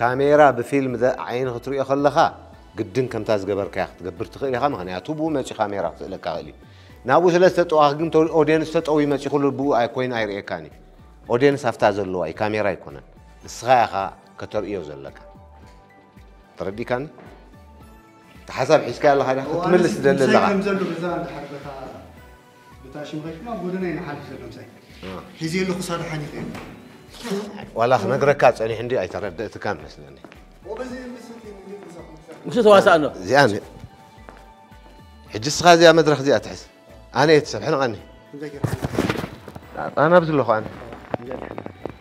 ካሜራ ብፊልም ዓይን ክትሪኦ ከለኻ ግድን ከምታ ዝገበርካያ ክትገብር ትኽእል ኢኻ ምክንያቱ ብኡ መፂ ካሜራ ክትእለካ ክእል እዩ ናብኡ ስለ ዝተጠዋኻ ግን ኦዲየንስ ተጠዊ መፂ ኩሉ ብኡ ኣይኮይኑ ኣይርኤካኒ ኦዲየንስ ኣፍታ ዘለዋ እዩ ካሜራ ኣይኮነን ንስኻ ኢኻ ከተርእዮ ዘለካ ተረዲካኒ ሓሳብ ሒዝካ ኣለኻ ዲኻ ክትምልስ ትደሊ ኣለኻ ከም ዘሎ በዛ እንዳሓርበካ ብታሽምኸሽማ ጎደና ይንሓልፍ ዘሎ ምሳይ ሒዚ ኣለኹ ሳድሓኒ ይኽእል ዋላ ክነግረካ ፀኒሕ እንዲ ኣይተረድእትካ መስለኒ مش تواصلنا زين حج السخازي يا مدرخ زي تحس انا يتسبحنا غني انا بزل له انا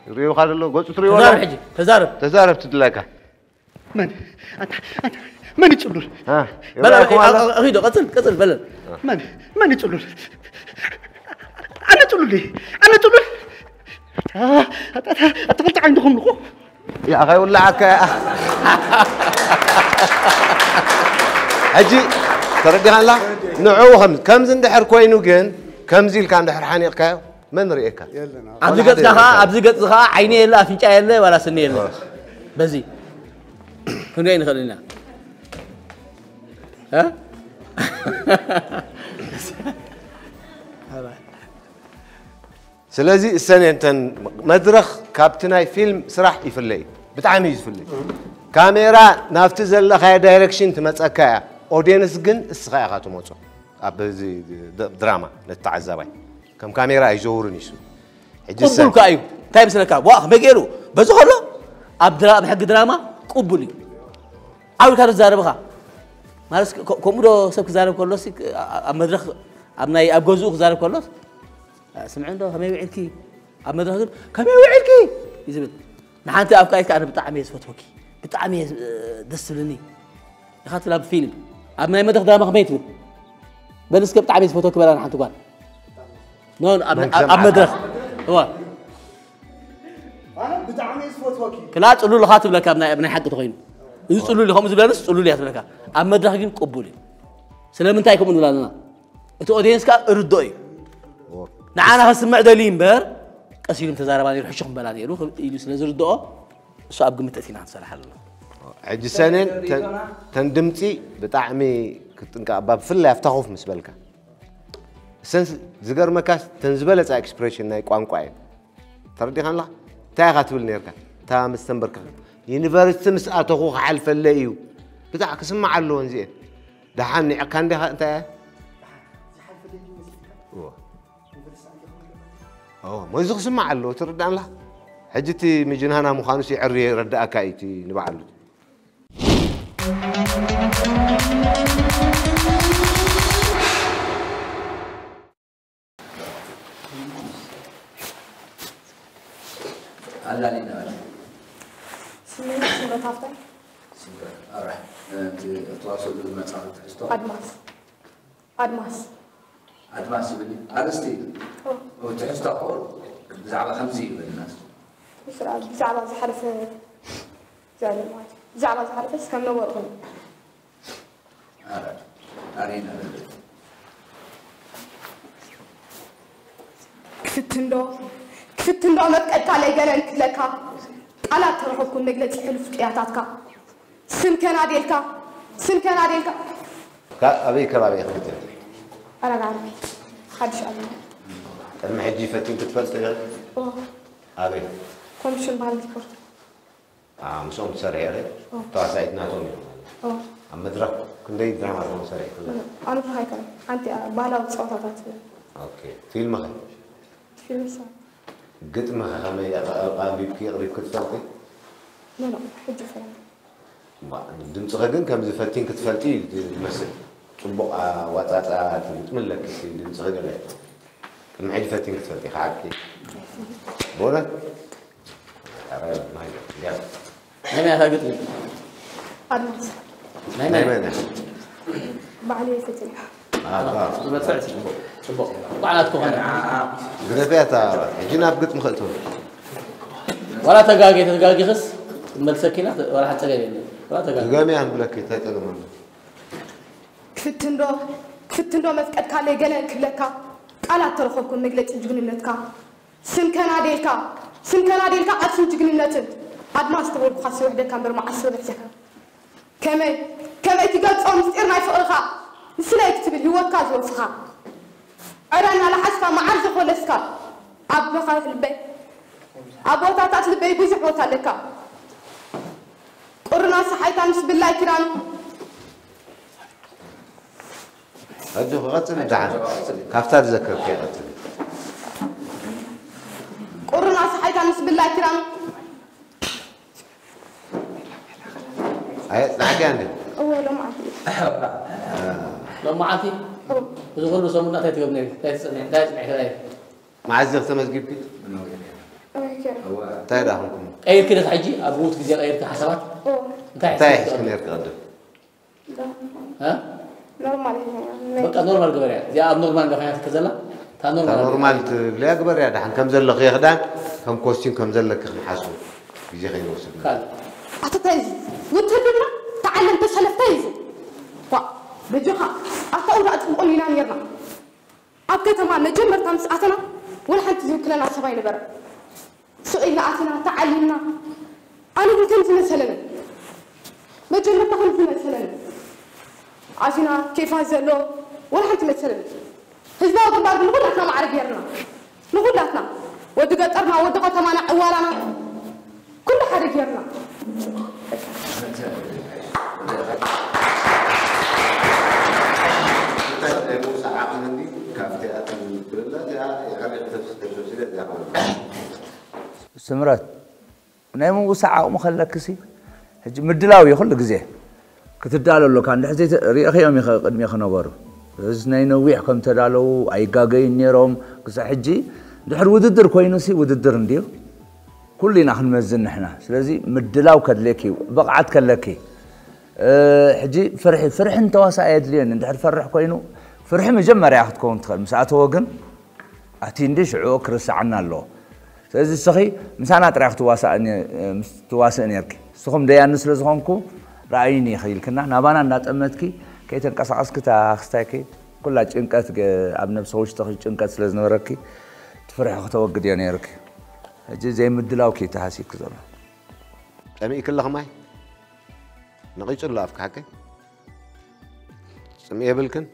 يريو خالد له قلت تريو تزارب حجي تزارب تدلكا من يتقولوا ها بلا اريد قتل بلا من يتقولوا انا تقولوا لي اتفلت عندكم نخو يا اخي ولعك حجي ترديها لا نعوهم كم زندحر كوينو جن كم زيل كان دحر حانيقك من ريك ابزي قصها عيني لا افنጫ የለ ولا سن የለ በዚህ كنين خلينا ها سلازي السنه انت مدرخ كابتناي فيلم سراح يفلي بتعامي يفلي كاميرا نافت زلخا دايركشن تمصكا اودينس جن اسخايخا تمصو ابزي دراما نتعذباي كم كاميرا يزورن يسو قبل كايو تايم سلكا واخ ميغيرو بزو خلو ابدرا بحق دراما قبلي عاول كار زاربخا مالس كومدو سب كزارب كلوس مدرخ ابناي ابغزو كزارب كلوس سمعوا عنده كم يوعدكي اب مدرخ كم يوعدكي يزبط نحنت افكايك انا بطعمي يسفتوكي بطعمي دسلني اخذت لها بفيلم اما مدرخ دراما خميتو بلسك بطعمي يسفتوكي بلا نحنت قال نون اب مدرخ هو انا بطعمي يسفتوكي كلا تقولوا له خاطب لك ابن حق تخينو يقولوا لي خمس بلانس تقولوا لي هاتلك اب مدرخ ግን قبولي ስለምንታይኩም እንላልና እቲ ኦዲየንስ ካ እርዶይ نعانا هسمع دليل بر قسيلم تزاربان يرحشهم بلا نيرو يلو سلازردو እሱ ኣብ ግምት እቲና ንሰራሕ ኣለና ሕጂ ሰነን ተንድምፂ ብጣዕሚ ክትንቃ ብፍላይ ኣፍታኹፍ ምስ በልካ ሰንስ ዝገርመካስ ተንዝበለፃ ኤክስፕሬሽን ናይ ቋንቋ እዩ ተረዲኻ ኣላ እንታይ ኢኻ ትብል ነርካ እታ ምስ ተንበርካ ዩኒቨርሲቲ ምስ ኣተኹ ክሓልፈለ እዩ ብጣዕ ክስማዕ ኣለዎን እዚአን ደሓን ኒዕካ እንዲኻ እንታይ ما يزغ سمع له ترد عنه حجتي مجنهنا مخانسي عري رد أكايتي نبعلو تلالينا سمرة هافتاي أرح أنت تواصل بالمصاري تحسوا أدماس بني أرستي وتحسوا أقول زعبة 50 بالناس زعبة زحرف زعبة زحرف كم نور أرينا كفتندو متقد على جنن لك على ترحكم مجلس حلف قياتاتك سن كان عديلك أبي كبابي أخذته أنا عارف خدش أبي المحجي فتين تتفلسل أبي كم شو بالسبورت مسوم سريع عليه تاسعتنا تومي أما درك كندي دراما توم سريع أنا بهاي كلام أنت بالا وصوتات أوكي فيلم هاي فيلم صار قد ما خمي أبي بكي قريب كتفلتي لا حجة فلان ما دمت غدن كم زفتين كتفلتي مثل طبق واتات تملك دمت غدن المحج فتين كتفلتي حاكي بولا ما هي نعم هاي قلت لي أدمس نعم بعلي فتن ما تفعلش طعناتكم أنا قريبيتها جينا بقت مخلتون ولا تقاقي خس الملسكينات ولا حتى قاقي ولا تقاقي قامي عن بلاكي تايتلون كفتندو مسكت كالي جنن كلك على ترخكم مجلس جنينتك سن كان عديلك أسن جنينتك أدماس تقول بخاص وحدة كان برمعصر بحسك كمان تقول صوم مستيرنا يفقرها نسلا يكتب الهوات كاز وفخا أرانا على حسفة معرزة خلصك أبو خالف البيت أبو تاتات البيت بوزح وتالك قرنا صحيتا نس بالله كرام أجو غتل دعان كافتار ذكر كي غتل قرنا صحيتا نس بالله كرام هاي لحقي عندي لو معاتي وزغلوا صمنا تايت قبني تايت معي معزق تمزجيب كي تايدا هنكم أي كده حجي أبوت كذا أي حسابات تايح كنير قدر ها نورمال بقى نورمال قبل يعني يا نورمال بخير كذا لا تا نورمال لا قبل يعني دحين كم زل خي خدان كم كوستين كم زل لك حاسو يجي خي نوصل قال أتتايز وتدرنا تعلم تسلف تايز بجوها أتأود أتقول لنا نيرنا أبكي ما نجمر تمس أتنا ولا حد يمكننا سبعين برا سؤال أتنا تعلمنا أنا قلت مثلا ما جمر تقول مثلا عشنا كيف هزلو ولا حد مثلا هزنا وقبار نقول لنا ما عرب يرنا نقول لنا ودقت أرنا ودقت ما نعوالنا كل حد يرنا سمرات نايم وساعة ومخلكسي هجي مدلاوي كل جزء كتدالو لو كان حزي ريخي يوم قدمي خنبرو بس ناينويح كم تدالو اي غاغين نيروم كسا حجي دحر وددر كوينوسي وددر نديو كلنا خنمزن احنا سلازي مدلاو كدلكي بقعت كلكي حجي فرح انت واسع يدلين ندحر فرح كوينو فرح مجمر ياخذ كون تخل مساعته وقن اتيندي شعوك رسعنا له سلازي السخي مسانا طريق تواسعني يركي سخم ديان سلازخونكو رايني خيل كنا نابانا ناتمتكي كي تنقصقصك تاخستاكي كلها ጭንቀት اب نفسوش تخي ጭንቀት ስለዝነበረكي تفرح توقد يعني يركي اجي زي مدلاو كي تحاسيك زلو سمي كلها ماي نقيش الله افك حكي سمي يبلكن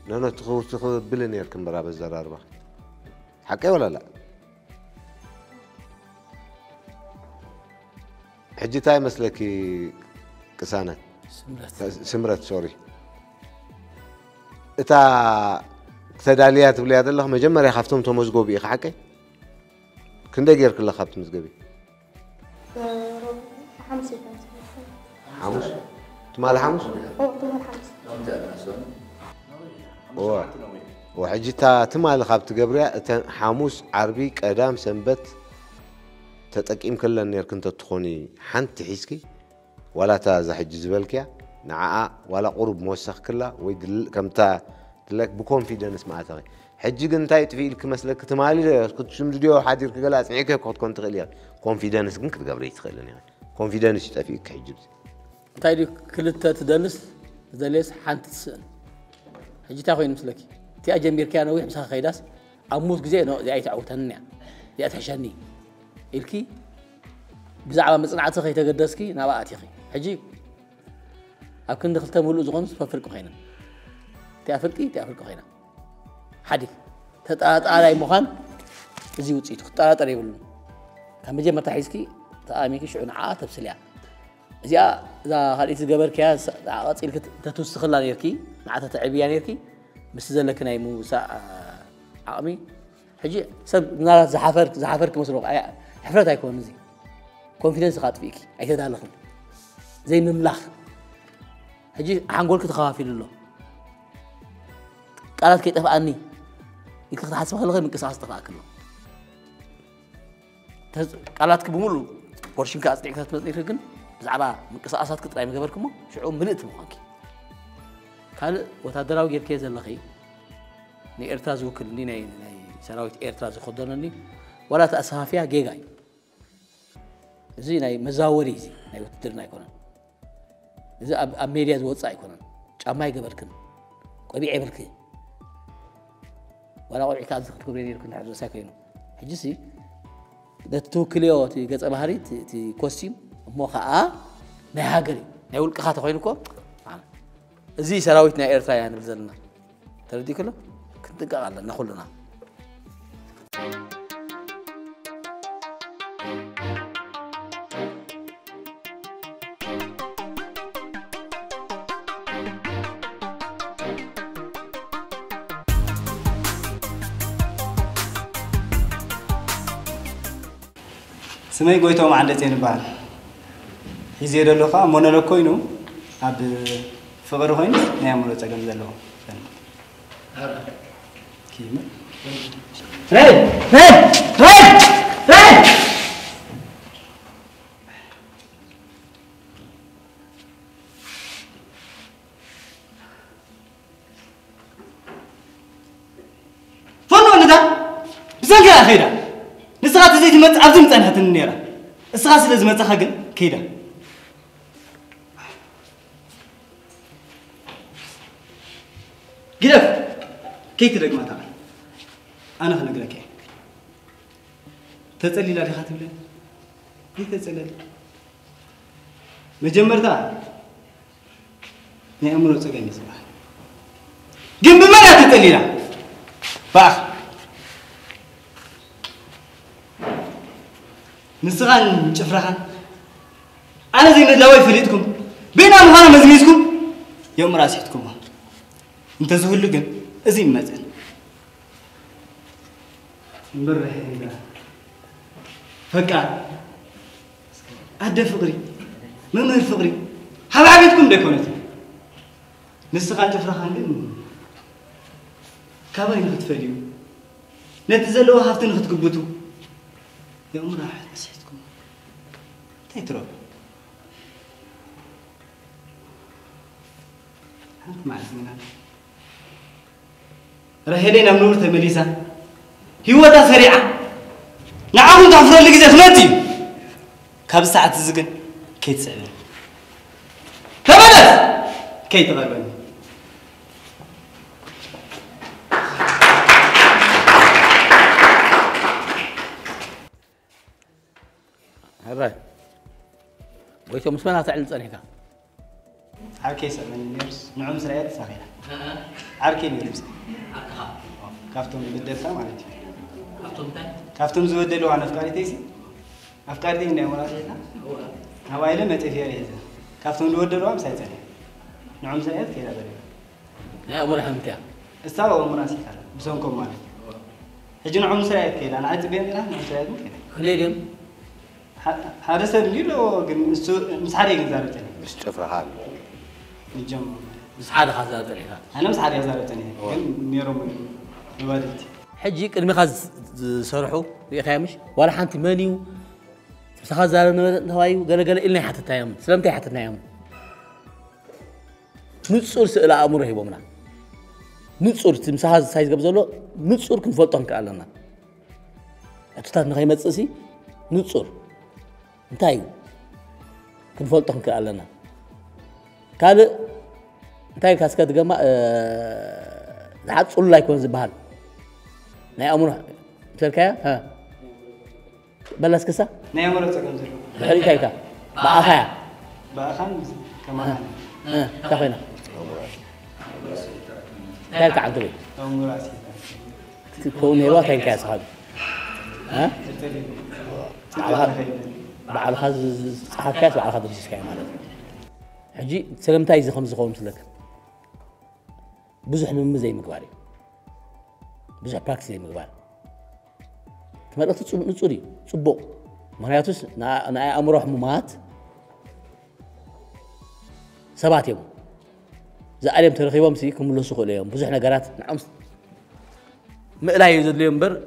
نانو تخو بلن يركن برا بالزراربه حكي ولا لا حجي تاي مسلكي كسانة سمرت سوري اتا تداليات بلياد الله مجمر يخافتم تمزغو بي حكي كنده غير كل خافتم مزغبي حمص تمال حمص تمال حمص وحجتا تمال خابت قبريا حاموس عربي قدام سنبت تتقيم كلن نير كنت تخوني حنت حيسكي ولا تزحج زبالكيا نعاء ولا قرب موسخ كلا ويدل كمتا دلك بكونفيدنس معناتها حجي كنتاي تفيلك مسلك تمالي كنت شمديو حادير كلا اسمعيك كنت تغليا كونفيدنس كنت تقبري تخلني كونفيدنس يطفيك حجي تايدي كلتا تدلس دلس حنت تسال حجي تاخوي مسلك تي اجمير كان وي مسخ خيداس اموت غزي نو زي تعوتنيا يا تحشني الكي بزعبه مصنعت خي تقدسكي نباتي خي حجي أكن دخلت مولو زغون ففرق خينا تأفرقي خينا حدي تتعاطى مخان زي وصيت تتعاطى يبلو كم جمع تحيسكي تأميكي شعون عاتب سليع زي إذا خليت جبر كياس عاطي لك تتوسخلا يركي معناتها تعبيان يركي بس زلك نايمو ساعة عامي حجي سب نار زحفرك مسروق حفرت هيكون زي كونفيدنس خاط فيك أي تدالخن زي مملاخ هجي عنقولك تخافي لله قالت كي طفاني يكلك تحسب خلغي من قصاص تفاك له قالتك بمولو بورشين كاصديك تمصير كن بزعبا من قصاصات كطراي مغبركمو شعو منت مخانكي قال وتادراو غيركي زلخي ني ارتاز وكلني ناي سراويت ارتاز خدنني ولا تاسافيا جيغاي زي ناي مزاوري زي ناي وتدرنا يكون إذا أميريا زوجة يكونن جامعي قبلكن قبي عبلكن ولا قبي كذا تقولين يركن عبد ساكينه حجسي ده توكليو تي جت أبهاري تي كوستيم موخا نهاجري نقول كخات خوينكو زي سراويتنا إيرتاي يعني بزلنا تردي كله كنت قاعد نخلنا سمي قويتو ما عندي زين بال يزيد اللوخا مونولوج كوينو أب فقر هين نعمله تجمع زلوا كيما ريد فنو ندا بزنجة أخيرا نسخات زيت مت عبدم تنهت النيرة السخاس لازم تخاجل كيدا قلف كي ترق ما تعال أنا خلنا قلك تسألي لا خاتم لي ليه تسألي مجمر ذا نعمله سجاني صباح جنب ما لا تسألي لا باخ نسخان شفرحان أنا زي ندلاوي فريدكم بينا مهانا مزميزكم يوم راسيتكم انت زهول لكن ازيم مازن نبرح فكا أدى فقري ممر فقري حبايبكم دكونت نسخان شفرحان لين كابين ختفليو نتزلوا هافتن ختقبتو يوم راحت نسيتكم تيترو هانك مع الزمنان رهيلين أمنور تمليسا هيوتا سريعة نعم تعفر لك زي خلاتي كاب ساعة تزقن كي تسألني تبدت كي تغربني هاي ويتو مسمى تعلم صنيكا عركي سألني نيرس نعم سريعة صغيرة عركي نيرس كافتم بدلتا مالتي كافتم زودلو عن أفكاري تيسي أفكاري تيسي نعم راسيها هوايلا ما تفيها ليزا كافتم زودلو عم سايتاني نعم سريعة كيلا بريبا يا أمور حمتها استوى أمور راسيها بسونكم مالتي هجي نعم سريعة كيلا أنا عايز بيان نعم سريعة كيلا خليهم هذا سبيل لو مسحري جزارتني مش تفرحان الجمع مسحري خزارتني أنا مسحري جزارتني كم نيرو والدتي حجي كلمة خز سرحوا يا خامش ولا حنت مانيو مسخا زارنا هواي قال إلنا حتى تايم سلامتي حتى تايم نتصور سئل أمره يبومنا نتصور مسخا سايز قبل زلوا نتصور كن فلتان كألنا أتوتر نخيم تسأسي نتصور انتايو كن فلتان كألنا كان انتايو كاسكات جماعة لحد صول لا يكون زبال ناي أمره تركيا ها بلس كسا ناي أمره تكمل خلي كايكا بأخا كمان كافينا تلك عن تبي تكون هوا تنكاس هذا ها على هذا حكاية وعلى هذا الشيء كمان حجي سلمتاي زي 5 خمس لك بزح من زي مقباري بزح براكتس زي مقبار تمرت تصوري صبو مرياتوس أنا أمر حمومات سبعة يوم زعلهم ترخيبهم سيكم لو سوق اليوم بزح نجارات نعم ما يزد اليوم بر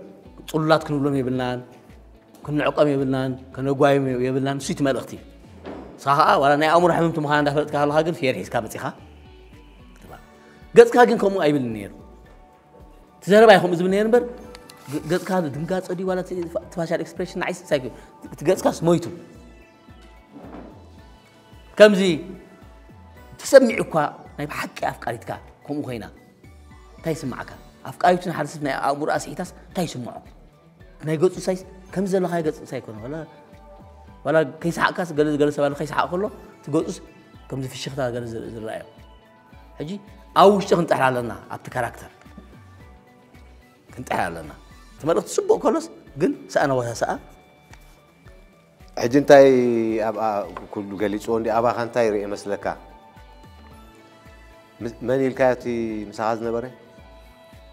صلات كانوا لهم يبلان كنا عقام يبلان كنا قوايم يبلان سيت مالختي صح ولا أنا أمر حمومتهم هان دخلت كهلا هاجن في رئيس كابتسيخا قد كاجن كم أي بالنير تجرب أيهم إذا بالنير بر قد كاد دمقات أدي ولا تفاشل إكسبريشن عايز تساقي قد كاس مويتو كم زي تسمعك نايب حق أفكارك كم وهنا تيسمعك أفكارك حرصنا أمور أسيتاس تيسمعك نايقول سايس كم زي الله يقول سايكون ولا كيس حقاس قال سبان كيس حق كله تقول كم زي في الشيخ قال زي الرأي حجي أو شيء كنت أحلى لنا أبت كاركتر كنت أحلى لنا تمرت تسبق خلاص قل سأنا وسأ حجي انتاي أبا كل قاليش عندي أبا خانتاي رئي مسلكا من الكاتي مساعد نبرة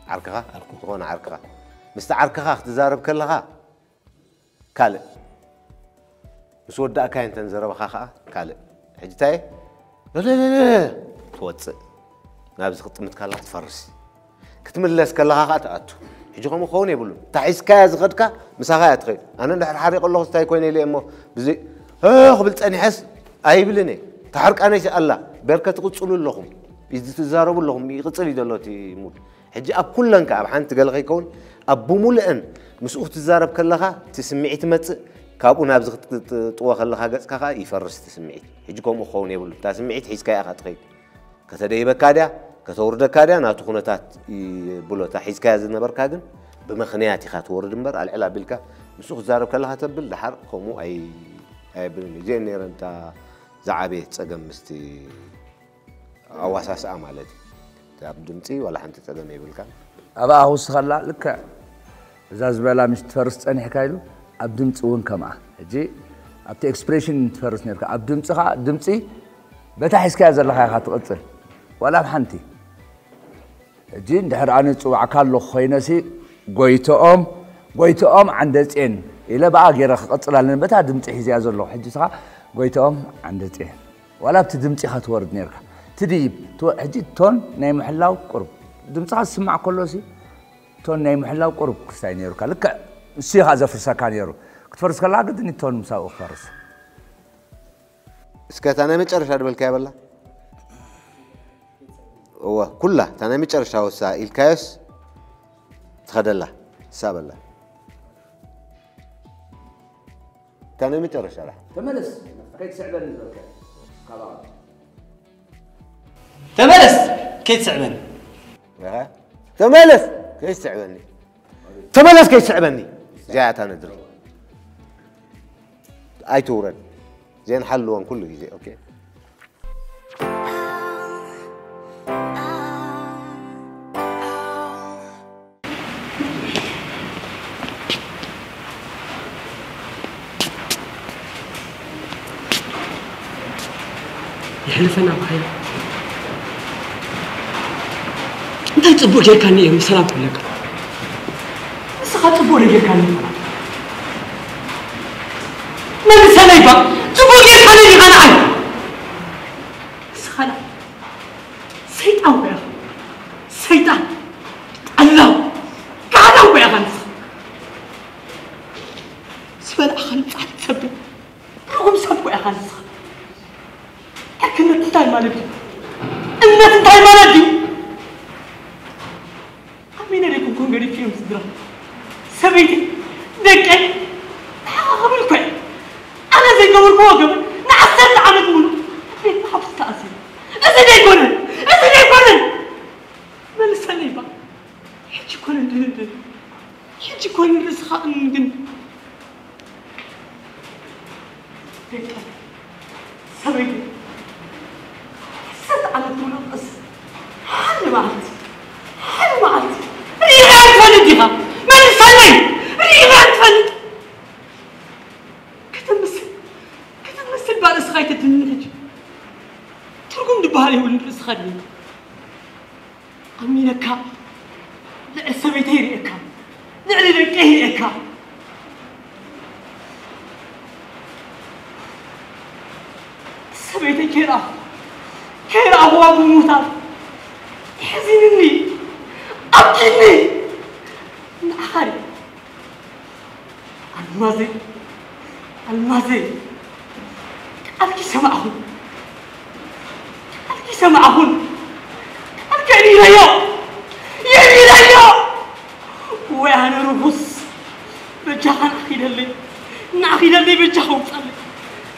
عركها تكون عركها مستعركها اختزارب كلها كاله مسودة كاين تنزرب خاخا كاله حجي تاي لا توصل نابز خطمت كلها تفرس كتملس كلها خا تأتو يجيكم خوني يقولون تعيس كاز غدك مساغات غير أنا نحر حريق الله استاي كوني لي أمه بزي قبلت أني حس أي بلني تحرك أنا شاء الله بركة تقصلوا لهم إذا تزاربوا لهم يقصلي دلوتي يموت حجي أب كلن كأب حنت قال غيكون أبو ملأن مسؤول تزارب كلها تسمعي تمت كابو نابز طوا كلها جس كها يفرس تسمعي يجيكم خوني يقولون تسمعي تحس كأي أخذ غير كتدي بكاديا كتورد كاديا ناتخونتات بلو تحس كاز نبركاجن بمخنياتي خات ورد نبر على العلا بالك مسوق زارب كلها تبل لحر خمو أي بلني زين أنت زعبيت سجم مستي أو أساس أمالتي تابدمتي ولا حنت تدمي بالك أبا هو سخلا لك زاز بلا مش تفرست أني حكايلو أبدمت وين كما جي أبتي إكسبريشن تفرست نيرك أبدمت خا دمتي بتحس كاز الله خات قصر ولا بحنتي جين دحر أنا تسوى عكالو خينسي قويتهم عند زين إلا بقى غير قصر لأن بتاع دمتي حزي أزلو حجي صح قويتهم عند زين ولا بتدمتي خاتورد نيرك تديب حجي تون نايم محلاو قرب دمتي سمع كله سي تون نايم محلاو قرب كستاي نيرك لك الشيخ هذا فرصة كان يرو كتفرس كلا قد إني تون مساوي فرص اسكت أنا متشرش هذا بالكابلا هو كله أنا متشرش هو الساعة الكاس تخدله ساب الله أنا متشرش هذا تملس كيف سعبان خلاص تملس كيف سعبان تملس كيف سعباني تملس كيف سعباني جاءت أنا درو أي تورن زين حلوان كل شيء أوكي يحلفنا بخير أنت تبغى جاي كاني مسلم لك سخات تبغى جاي كاني ما نسأله يبغى تبغى جاي كاني أنا عاي سخلا سيطان ويا سيطان الله كذا ويا غنس سبلا خلف عتب كنا تنتهي مالك إنك تنتهي مالك أمين عليكم كون قريب فيهم صدرا سبيتي دكي قبل كوي أنا زي قبل قبل نعسرت عمد مولو بيت محبس تأسي أسد يكونن ما لساني بقى يجي كونن يجي كونن رزقا نجن دكي سبيتي سد على طول القص حل معتي ريغان فلدها ما نفلي ريغان فلد كتمثل بارس خايتة النهج ترقم دبالي والنرس خالي أمينك لأسبيتي ريكا لعلي لكيه ريكا سبيتي كيرا هو أبو موتا يحزنني أبكيني نعاري المازي أبكي سمعهن أبكي ليا وأنا ربص بجاهن أخير اللي بجاهن صلي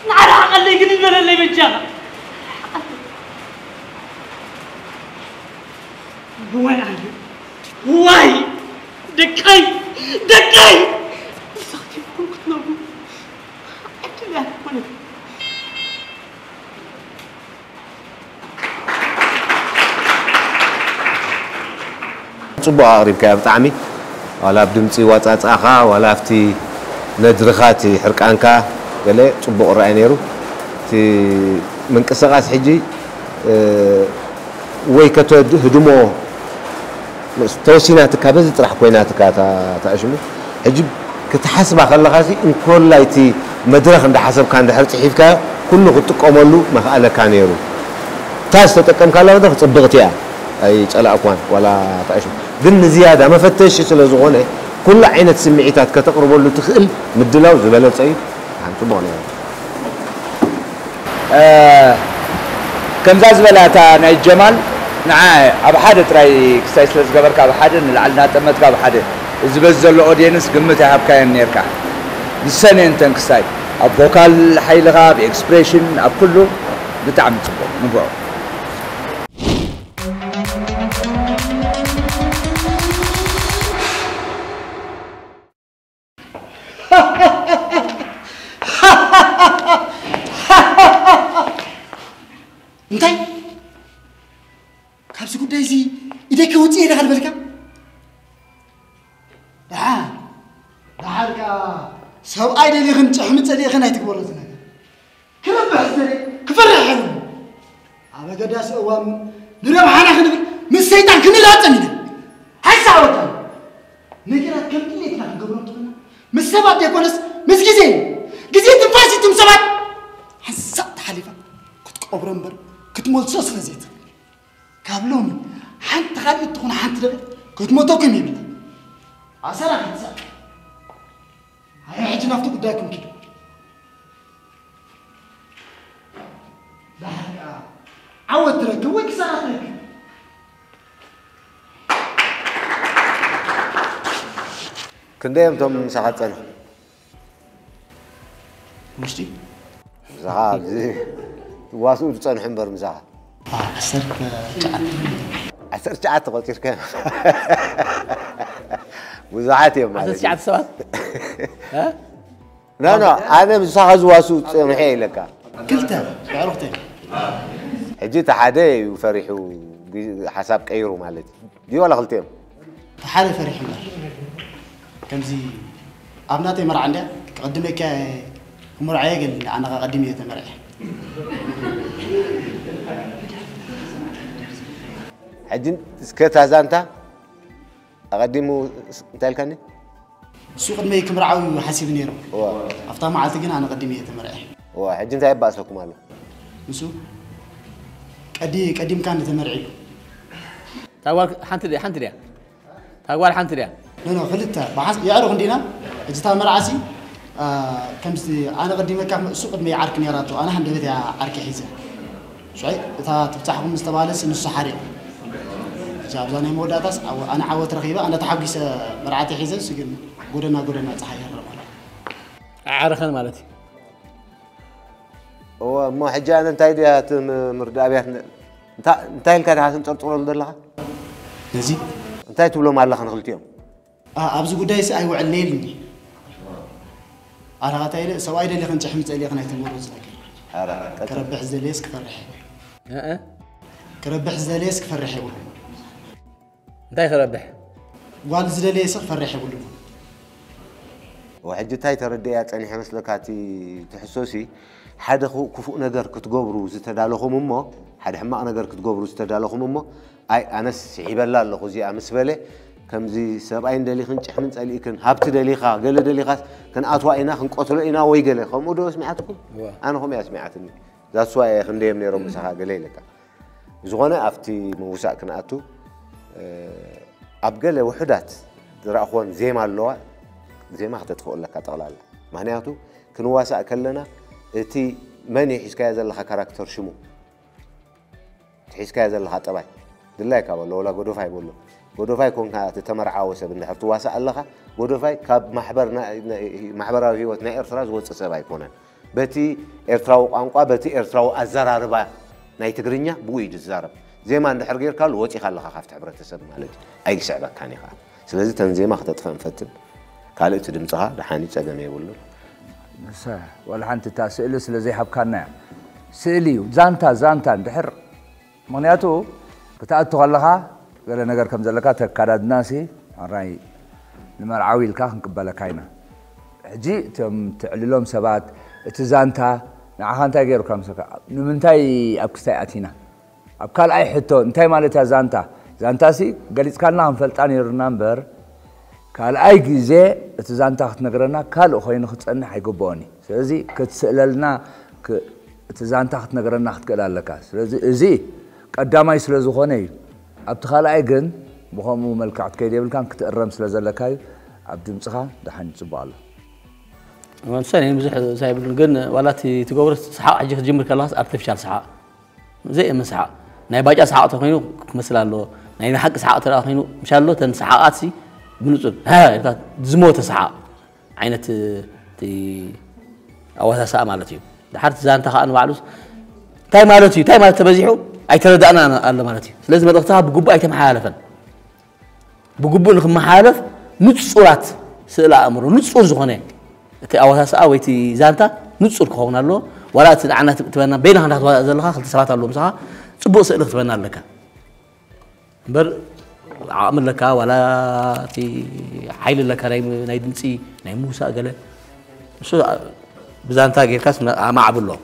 نعرق اللي قلنا اللي بجاهن واي دكاي صاحبي كنت نقول أكيد أنا صبوا قريب كيف طعمي ولا بدمتي واتاخا ولا فتي ندرخاتي حرقانكا قال صبوا قرأي نيرو تي منقسقاس حجي وي هدمو توسيناتك بس تطرح كويناتك تاشمو حجي كتحسب خلخاسي ان كل لايتي مدرخ عند حسب كان دحر صحيفك كله تقوملو ما قال كان يرو تاس تطقم كالا ده صبغتيا اي صلا اكوان ولا تاشمو ግን زياده مفتش ስለዝኾነ كل عينت سمعيتات كتقربوا له تخل مدلاو زبلصي انت بونه كم زاز بلاتا ناي جمال نعاي اب حدا تراي كسايس لزغبرك اب حدا نلعلنا تمتك اب حدا زبزلو اودينس قمت هابكا نيركا السنه انتن كساي اب فوكال حيلغا باكسبريشن اب كله بتعم تصبو نبو انتي كابس قداي زي ايديك وطي ايدك بالك دحالك سب ايدي لي خن صحمت لي خن ايتكبرت نك كلب حزري كفرح ابا قداس اوام نرم حنا خن من الشيطان كنلاطني حساوت نكرات كمتلي تنا غبرت مسبات يكونس مسجزين غزي تنفاسي تمسبات حسات حليفه كنت قبرنبر كتمول صوص لزيت كابلومي حنت خالد تكون حنت كتموتوكم يبي عسرا حتسا هاي حجي نفتو قداكم كده لا عود ترك ويك ساعتك كنديم توم ساعات انا مشتي زعاب زي واسو تصنح حنبر مزاح عسر شعات قلت كان وزعات يوم عسر شعات سوات ها لا انا مزاح واسو تصنحي لك كلتا عرفتي حجيت حداي وفرحوا حساب كيرو مالتي دي ولا غلطين حالي فرح مر كمزي ابناتي مر عندها قدمك مرعي قال انا قدمي تمرعي حجين سكت هزانتا اقدمو تالكني سوق ما يكمرعو حسيب نيرو افتا ما عالتي انا قدمي تمرعي حجين تايب باسلكم مالو مسو قديم كان تمرعي تاوال حنت دي تاوال حنت دي لا خلتها بحس يعرف عندنا اجتا مرعسي كمسي انا قديمك سوق ما يعرك نيراتو انا هندبت عرك حيزه شوي تفتحهم مستبالس نص حريق جابزاني موداتاس انا عاوت رخيبه انا تحقيس مرعاتي حيزن سجن غودنا صحيح عارخن مالتي هو ما حجانا انت ايديات مرد ابيات انت لك هاسن طرطور لدلها نزي انت تبلو مالخ نخلتيهم ابز غدايس اي وعليلني انا غتايل سوايد اللي خنجح متعلي خنايت المروز لك كربح زليس كفرح كربح زليس كفرح يقول انت كربح قال زليس كفرح يقول وحجتاي ترديات اني حمسلكاتي تحسوسي حدا كفؤ نجر كتجبروا زتدالخم امه حدا حما نجر كتجبروا زتدالخم امه اي انا سيبلا له زي امس بله كمزي سبعين دليخن حمن صليكن هبت دليخا قال دليخاس كان اتواينا خنقتلو اينا وي قال خمو دو سمعتكم انا هم يسمعتني ذاتس واي خنديم نيرو مسخا قال لك زغونه افتي موسا كناتو ابقله وحدات راخون زيما اللوا زيما خدتقول لك طغلاله معناته كنواسا كلنا اتي من يحسكا زلخا كاركتر شمو تحسكا زلخا طباي دلايكا ولا غدوفاي بولو غدوفاي كون تتمرعاو سب اندحر تواسا اللخا غدوفاي كاب محبراوي هيوتنا ارترا زوص سبا يكونن بتي ارتراو قانقا بتي ارتراو ازراربا ناي تغرينيا بويد زارب زيما اندحر غير كال وصي خلخا خافت حبرتسب مالك اي سعبا كاني خا سلازي تنزيما خدتفن فتن كالت دمصها دحاني صدم يبولو نسا ولا انت تاسئل سلازي حبكنا سئليو زانتا اندحر مغنياتو بتاعتو خلخا قال نجار كم زلكا تكادد ناسي راي المرعاوي الكا نقبلك هنا حجي تم تعللهم سبات تزانتا نعخانتا غير كم سكا نمنتاي ابكستاي اتينا ابكال اي حتو انتاي مالتها زانتا سي قاليت كان لهم فلطان يرنامبر قال اي غيزه تزانتا خنغرنا قال خوين خصنا حيغبوني سلازي كتساللنا تزانتا خنغرنا ختقلالك سلازي ازي قداماي سلازخونه ابتخالاي جن بخمو ملكعت كيدي بالكان كتقرم سلازلكاي عبد مصخا دحن صبالو ما نساني مزح سايب جن ولا تجور سحاق حجي تجمر كلاس ارتفيشال سحاق زي من سحاق ناي باجا سحاق تخينو مثلالو ناي حق سحاق تراخينو مشالو تن سحاقاتي بنصب ها زموت سحاق عينت تي اواسا ساعه مالتي دحرت زانتا خان بعلوس تاي مالتي تبزيحو اي تردانا الله مالتي لازم ادقتها بقبو اي تمحالفن بقبو نخ محالف نصورات سئل امرو نصور زخونه تي اواسا ويتي زانتا نصور كونالو ولا تدعنا تبنا بينها عندها زلخا خلت سبات الله مسخا صبو سئل تبنا لك بر عامل لك ولا تي حيل لك ناي دمصي ناي موسى قال شو بزانتا غير كاس ما عبلو